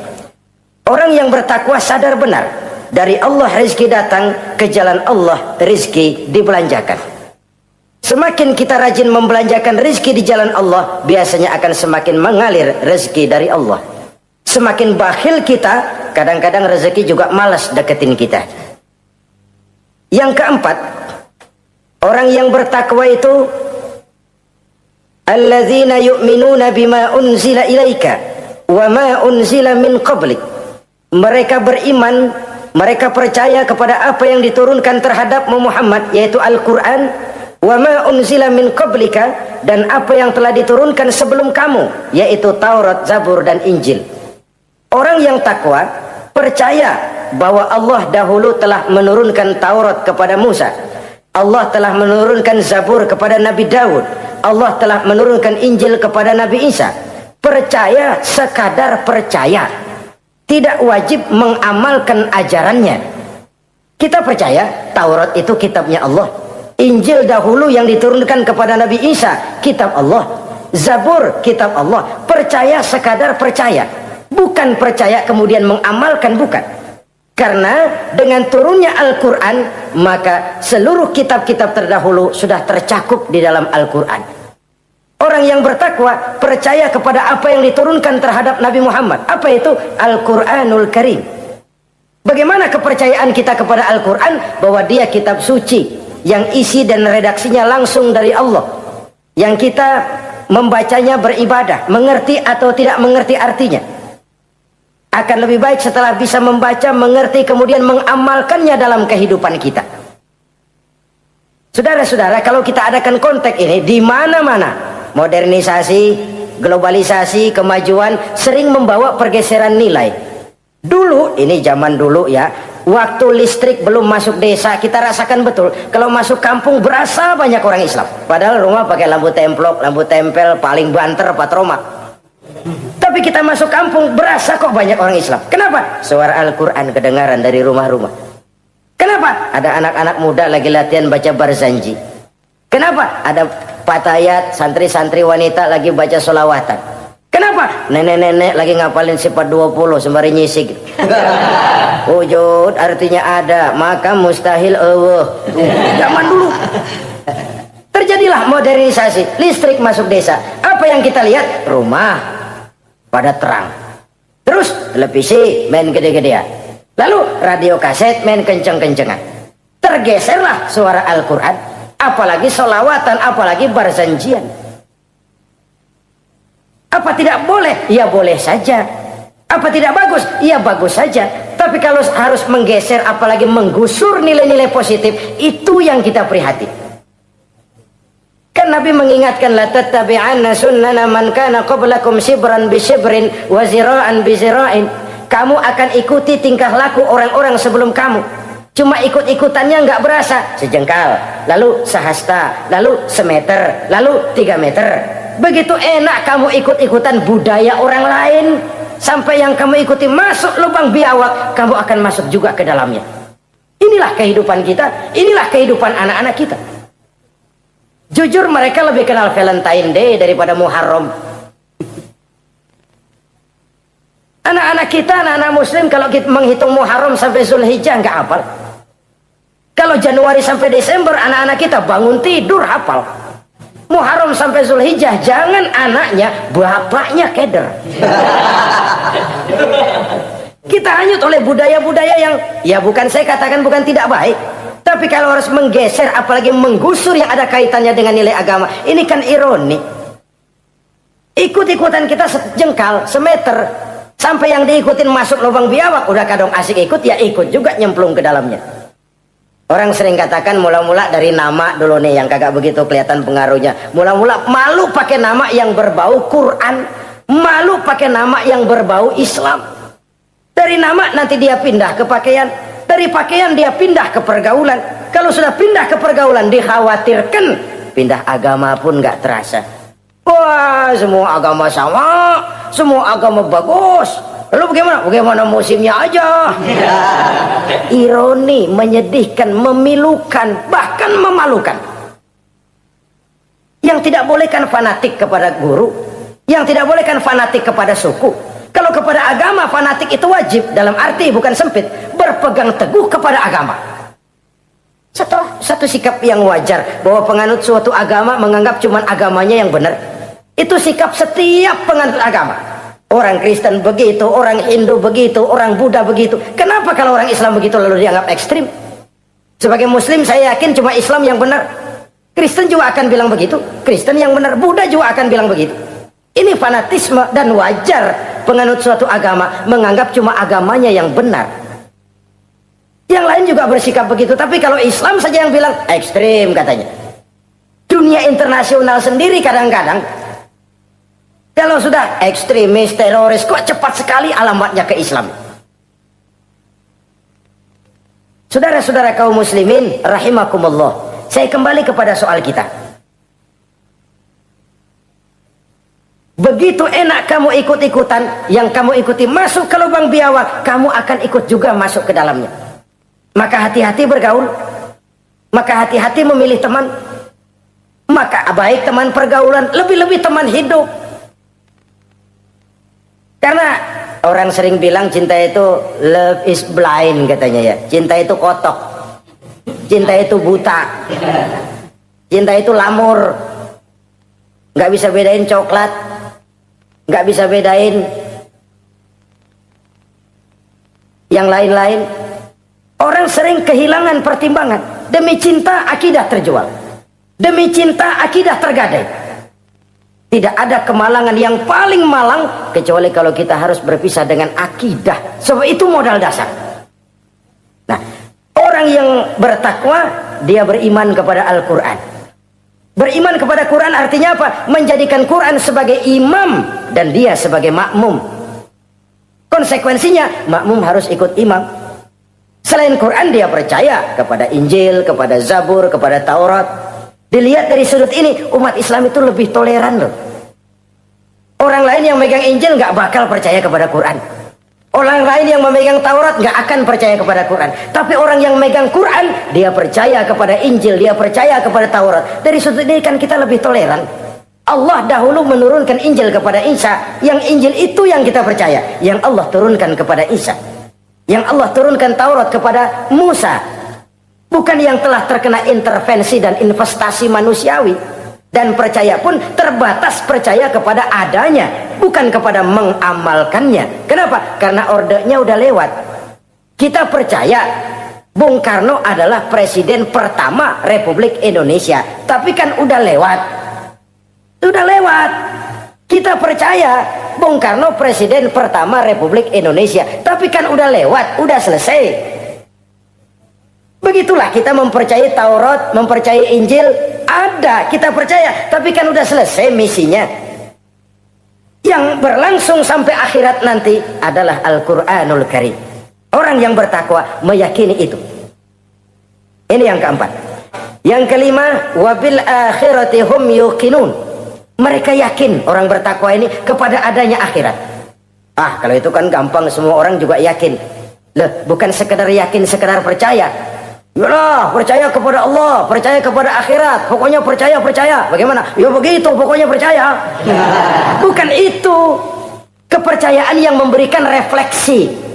Orang yang bertakwa sadar benar, dari Allah rezeki datang, ke jalan Allah rezeki dibelanjakan. Semakin kita rajin membelanjakan rezeki di jalan Allah, biasanya akan semakin mengalir rezeki dari Allah. Semakin bakhil kita, kadang-kadang rezeki juga malas deketin kita. Yang keempat, orang yang bertakwa itu alladzina yu'minuna bima unzila ilaika wa ma unzila min qablik. Mereka beriman, mereka percaya kepada apa yang diturunkan terhadap Muhammad, yaitu Al-Quran, wa ma unzila min qablika, dan apa yang telah diturunkan sebelum kamu, yaitu Taurat, Zabur dan Injil. Orang yang takwa percaya bahwa Allah dahulu telah menurunkan Taurat kepada Musa, Allah telah menurunkan Zabur kepada Nabi Daud, Allah telah menurunkan Injil kepada Nabi Isa. Percaya sekadar percaya, tidak wajib mengamalkan ajarannya. Kita percaya Taurat itu kitabnya Allah, Injil dahulu yang diturunkan kepada Nabi Isa kitab Allah, Zabur kitab Allah. Percaya sekadar percaya, bukan percaya kemudian mengamalkan, bukan. Karena dengan turunnya Al-Quran, maka seluruh kitab-kitab terdahulu sudah tercakup di dalam Al-Quran. Orang yang bertakwa percaya kepada apa yang diturunkan terhadap Nabi Muhammad. Apa itu? Al-Quranul Karim. Bagaimana kepercayaan kita kepada Al-Quran? Bahwa dia kitab suci yang isi dan redaksinya langsung dari Allah, yang kita membacanya beribadah, mengerti atau tidak mengerti artinya. Akan lebih baik setelah bisa membaca, mengerti, kemudian mengamalkannya dalam kehidupan kita. Saudara-saudara, kalau kita adakan konteks ini di mana-mana, modernisasi, globalisasi, kemajuan sering membawa pergeseran nilai. Dulu, ini zaman dulu ya, waktu listrik belum masuk desa, kita rasakan betul kalau masuk kampung berasa banyak orang Islam. Padahal rumah pakai lampu templok, lampu tempel, paling banter patroma. Tapi kita masuk kampung berasa kok banyak orang Islam. Kenapa? Suara Al-Quran kedengaran dari rumah-rumah. Kenapa? Ada anak-anak muda lagi latihan baca barzanji. Kenapa? Ada patayat, santri-santri wanita lagi baca sholawatan. Kenapa? Nenek-nenek lagi ngapalin sifat 20 sembari nyisik. Wujud artinya ada, maka mustahil zaman dulu. Terjadilah modernisasi, listrik masuk desa. Apa yang kita lihat? Rumah, pada terang. Terus televisi main gede-gedean. Lalu radio kaset main kenceng-kencengan. Tergeserlah suara Al-Quran, apalagi sholawatan, apalagi barzanjian. Apa tidak boleh? Ya boleh saja. Apa tidak bagus? Ya bagus saja. Tapi kalau harus menggeser, apalagi menggusur nilai-nilai positif, itu yang kita prihatin. Kan Nabi mengingatkan, la tattabi'anna sunnana man kana qablakum shibran bi shibrin wa zira'an bi zira'in. Kamu akan ikuti tingkah laku orang-orang sebelum kamu. Cuma ikut-ikutannya nggak berasa, sejengkal, lalu sehasta, lalu semeter, lalu 3 meter. Begitu enak kamu ikut-ikutan budaya orang lain, sampai yang kamu ikuti masuk lubang biawak, kamu akan masuk juga ke dalamnya. Inilah kehidupan kita, inilah kehidupan anak-anak kita. Jujur mereka lebih kenal Valentine Day daripada Muharram. Anak-anak kita, anak-anak muslim, kalau kita menghitung Muharram sampai Zulhijjah nggak hafal. Kalau Januari sampai Desember, anak-anak kita bangun tidur hafal. Muharram sampai Zulhijjah, jangan anaknya, bapaknya keder. Kita hanyut oleh budaya-budaya yang, ya bukan saya katakan bukan tidak baik, tapi kalau harus menggeser, apalagi menggusur yang ada kaitannya dengan nilai agama, ini kan ironi. Ikut-ikutan kita sejengkal, semeter, sampai yang diikutin masuk lubang biawak, udah kadang asik ikut, ya ikut juga nyemplung ke dalamnya. Orang sering katakan mula-mula dari nama dulu nih yang kagak begitu kelihatan pengaruhnya. Mula-mula malu pakai nama yang berbau Quran, malu pakai nama yang berbau Islam. Dari nama nanti dia pindah ke pakaian, dari pakaian dia pindah ke pergaulan. Kalau sudah pindah ke pergaulan, dikhawatirkan pindah agama pun nggak terasa. Wah, semua agama sama, semua agama bagus. Lalu bagaimana? Bagaimana musimnya aja. Ironi, menyedihkan, memilukan, bahkan memalukan. Yang tidak boleh kan fanatik kepada guru, yang tidak boleh kan fanatik kepada suku. Kalau kepada agama, fanatik itu wajib, dalam arti bukan sempit, berpegang teguh kepada agama. Satu sikap yang wajar, bahwa penganut suatu agama menganggap cuma agamanya yang benar. Itu sikap setiap penganut agama. Orang Kristen begitu, orang Hindu begitu, orang Buddha begitu. Kenapa kalau orang Islam begitu lalu dianggap ekstrim? Sebagai Muslim saya yakin cuma Islam yang benar. Kristen juga akan bilang begitu. Kristen yang benar, Buddha juga akan bilang begitu. Ini fanatisme dan wajar penganut suatu agama menganggap cuma agamanya yang benar. Yang lain juga bersikap begitu. Tapi kalau Islam saja yang bilang ekstrim katanya. Dunia internasional sendiri kadang-kadang kalau sudah ekstremis, teroris, kok cepat sekali alamatnya ke Islam. Saudara-saudara kaum muslimin, rahimakumullah. Saya kembali kepada soal kita. Begitu enak kamu ikut-ikutan, yang kamu ikuti masuk ke lubang biawak, kamu akan ikut juga masuk ke dalamnya. Maka hati-hati bergaul, maka hati-hati memilih teman, maka baik teman pergaulan, lebih-lebih teman hidup. Karena orang sering bilang cinta itu love is blind katanya ya. Cinta itu kotok, cinta itu buta, cinta itu lamur. Nggak bisa bedain coklat, nggak bisa bedain yang lain-lain. Orang sering kehilangan pertimbangan. Demi cinta akidah terjual, demi cinta akidah tergadai. Tidak ada kemalangan yang paling malang kecuali kalau kita harus berpisah dengan akidah. Sebab itu modal dasar. Nah, orang yang bertakwa, dia beriman kepada Al-Quran. Beriman kepada Quran artinya apa? Menjadikan Quran sebagai imam dan dia sebagai makmum. Konsekuensinya, makmum harus ikut imam. Selain Quran, dia percaya kepada Injil, kepada Zabur, kepada Taurat. Dilihat dari sudut ini, umat Islam itu lebih toleran loh. Orang lain yang megang Injil nggak bakal percaya kepada Quran. Orang lain yang memegang Taurat nggak akan percaya kepada Quran. Tapi orang yang megang Quran, dia percaya kepada Injil, dia percaya kepada Taurat. Dari sudut ini kan kita lebih toleran. Allah dahulu menurunkan Injil kepada Isa. Yang Injil itu yang kita percaya. Yang Allah turunkan kepada Isa. Yang Allah turunkan Taurat kepada Musa. Bukan yang telah terkena intervensi dan investasi manusiawi. Dan percaya pun terbatas percaya kepada adanya bukan kepada mengamalkannya. Kenapa? Karena ordenya udah lewat. Kita percaya Bung Karno adalah presiden pertama Republik Indonesia, tapi kan udah lewat. Udah lewat. Kita percaya Bung Karno presiden pertama Republik Indonesia, tapi kan udah lewat, udah selesai. Begitulah kita mempercayai Taurat, mempercayai Injil, ada, kita percaya, tapi kan udah selesai misinya. Yang berlangsung sampai akhirat nanti adalah Al-Quranul Karim. Orang yang bertakwa meyakini itu. Ini yang keempat. Yang kelima, wabil akhirati hum yuqinun. Mereka yakin, orang bertakwa ini, kepada adanya akhirat. Kalau itu kan gampang, semua orang juga yakin. Loh, bukan sekedar yakin, sekedar percaya. Yalah, percaya kepada Allah, percaya kepada akhirat, pokoknya percaya. Bagaimana? Ya begitu, pokoknya percaya. Bukan itu. Kepercayaan yang memberikan refleksi.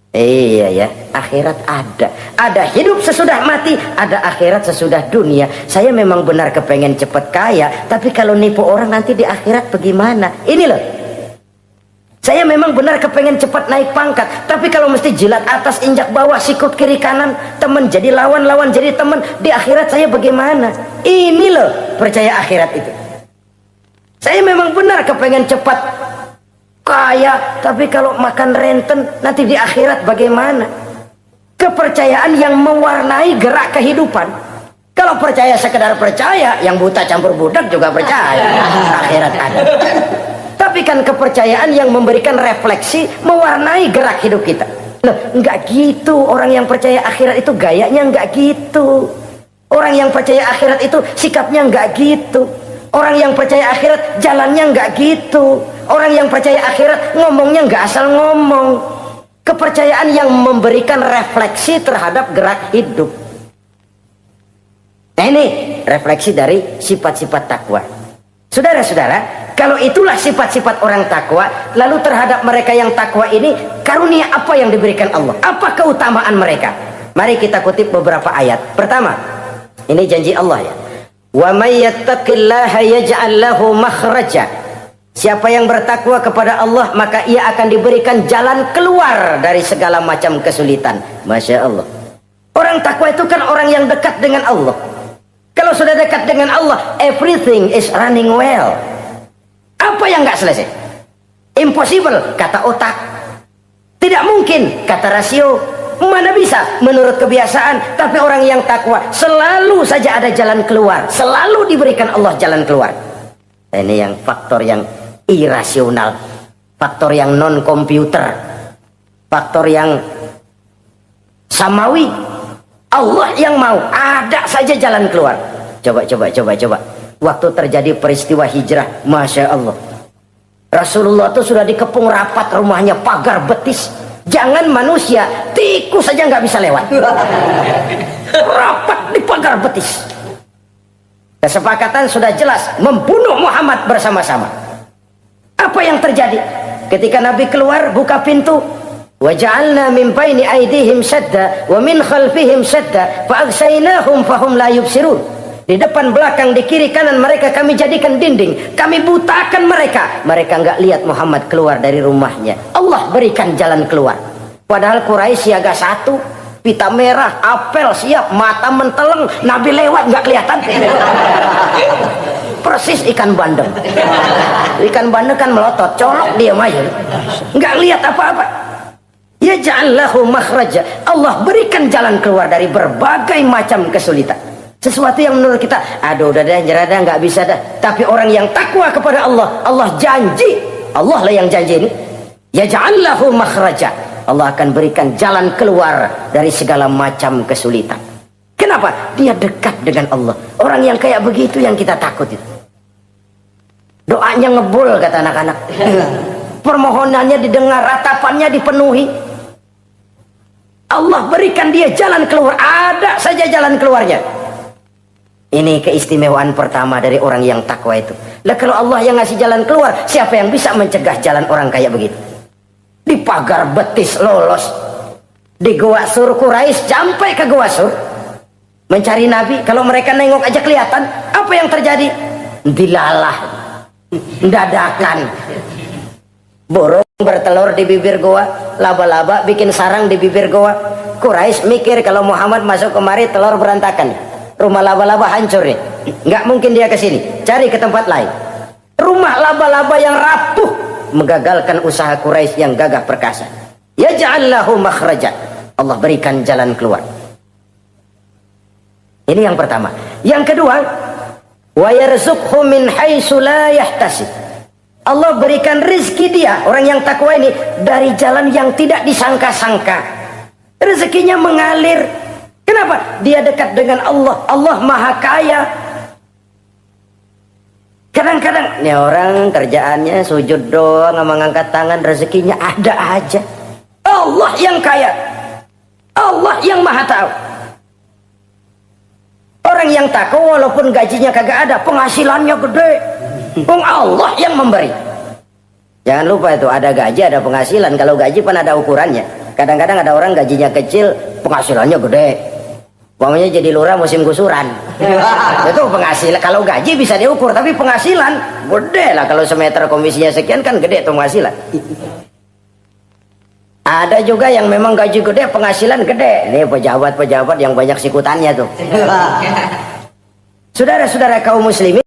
Iya ya, akhirat ada. Ada hidup sesudah mati, ada akhirat sesudah dunia. Saya memang benar kepengen cepat kaya, tapi kalau nipu orang nanti di akhirat bagaimana? Ini loh. Saya memang benar kepengen cepat naik pangkat, tapi kalau mesti jilat atas injak bawah, sikut kiri kanan, teman jadi lawan, lawan jadi teman, di akhirat saya bagaimana? Ini loh percaya akhirat itu. Saya memang benar kepengen cepat kaya, tapi kalau makan renten nanti di akhirat bagaimana? Kepercayaan yang mewarnai gerak kehidupan. Kalau percaya sekedar percaya, yang buta campur budak juga percaya akhirat ada. Tapi kan kepercayaan yang memberikan refleksi, mewarnai gerak hidup kita. Loh, enggak gitu. Orang yang percaya akhirat itu gayanya enggak gitu. Orang yang percaya akhirat itu sikapnya enggak gitu. Orang yang percaya akhirat jalannya enggak gitu. Orang yang percaya akhirat ngomongnya enggak asal ngomong. Kepercayaan yang memberikan refleksi terhadap gerak hidup. Nah, ini refleksi dari sifat-sifat takwa. Saudara-saudara, kalau itulah sifat-sifat orang takwa, lalu terhadap mereka yang takwa ini, karunia apa yang diberikan Allah? Apa keutamaan mereka? Mari kita kutip beberapa ayat. Pertama, ini janji Allah ya. Wa may yattaqillaha yaj'al lahu makhraja. Siapa yang bertakwa kepada Allah, maka ia akan diberikan jalan keluar dari segala macam kesulitan. Masya Allah. Orang takwa itu kan orang yang dekat dengan Allah. Kalau sudah dekat dengan Allah, everything is running well. Apa yang nggak selesai? Impossible, kata otak. Tidak mungkin, kata rasio. Mana bisa menurut kebiasaan. Tapi orang yang takwa selalu saja ada jalan keluar, selalu diberikan Allah jalan keluar. Ini yang faktor yang irasional, faktor yang non komputer, faktor yang samawi. Allah yang mau, ada saja jalan keluar. Coba. Waktu terjadi peristiwa hijrah, Masya Allah, Rasulullah itu sudah dikepung rapat rumahnya, pagar betis. Jangan manusia, tikus saja nggak bisa lewat. Rapat di pagar betis. Kesepakatan sudah jelas, membunuh Muhammad bersama-sama. Apa yang terjadi? Ketika Nabi keluar, buka pintu. وَجَعَلْنَا مِنْ بَيْنِ أَيْدِيهِمْ شَدَّ وَمِنْ خَلْفِهِمْ شَدَّ فَأَغْشَيْنَاهُمْ فَهُمْ لَا يُبْصِرُونَ. Di depan, belakang, di kiri, kanan mereka kami jadikan dinding. Kami butakan mereka. Mereka enggak lihat Muhammad keluar dari rumahnya. Allah berikan jalan keluar. Padahal Quraisy siaga satu, pita merah, apel siap, mata menteleng, Nabi lewat enggak kelihatan. Persis ikan bandeng. Ikan bandeng kan melotot, colok dia aja. Enggak lihat apa-apa. Ya ja'allahu makhraja. Allah berikan jalan keluar dari berbagai macam kesulitan. Sesuatu yang menurut kita, aduh udah dah, nyerah dah, nggak bisa dah. Tapi orang yang takwa kepada Allah, Allah janji, Allah lah yang janji ini. Ya ja'allahu makhraja. Allah akan berikan jalan keluar dari segala macam kesulitan. Kenapa? Dia dekat dengan Allah. Orang yang kayak begitu yang kita takut itu. Doanya ngebul, kata anak-anak. Permohonannya didengar, ratapannya dipenuhi. Allah berikan dia jalan keluar, ada saja jalan keluarnya. Ini keistimewaan pertama dari orang yang takwa itu. Lah kalau Allah yang ngasih jalan keluar, siapa yang bisa mencegah jalan orang kayak begitu? Di pagar betis lolos, di Gua Sur Quraisy sampai ke Gua Sur mencari Nabi. Kalau mereka nengok aja kelihatan. Apa yang terjadi? Dilalah, dadakan. Burung bertelur di bibir goa, laba-laba bikin sarang di bibir goa. Quraisy mikir kalau Muhammad masuk kemari telur berantakan, rumah laba-laba hancur nih, nggak mungkin dia ke sini, cari ke tempat lain. Rumah laba-laba yang rapuh menggagalkan usaha Quraisy yang gagah perkasa. Yaj'al lahu makhraja, Allah berikan jalan keluar. Ini yang pertama. Yang kedua, wa yarzuqhu min haitsu la yahtasib. Allah berikan rezeki dia, orang yang takwa ini, dari jalan yang tidak disangka-sangka. Rezekinya mengalir. Kenapa? Dia dekat dengan Allah. Allah Maha Kaya. Kadang-kadang ini orang kerjaannya sujud doang, mengangkat tangan, rezekinya ada aja. Allah yang kaya, Allah yang Maha tahu. Orang yang takwa walaupun gajinya kagak ada, penghasilannya gede. Allah yang memberi. Jangan lupa itu, ada gaji ada penghasilan. Kalau gaji kan ada ukurannya. Kadang-kadang ada orang gajinya kecil, penghasilannya gede. Uangnya jadi lurah musim gusuran. Itu penghasilan. Kalau gaji bisa diukur, tapi penghasilan gede lah. Kalau semeter komisinya sekian kan gede tuh penghasilan. Ada juga yang memang gaji gede, penghasilan gede. Ini pejabat-pejabat yang banyak sikutannya tuh. Saudara-saudara kaum muslimin.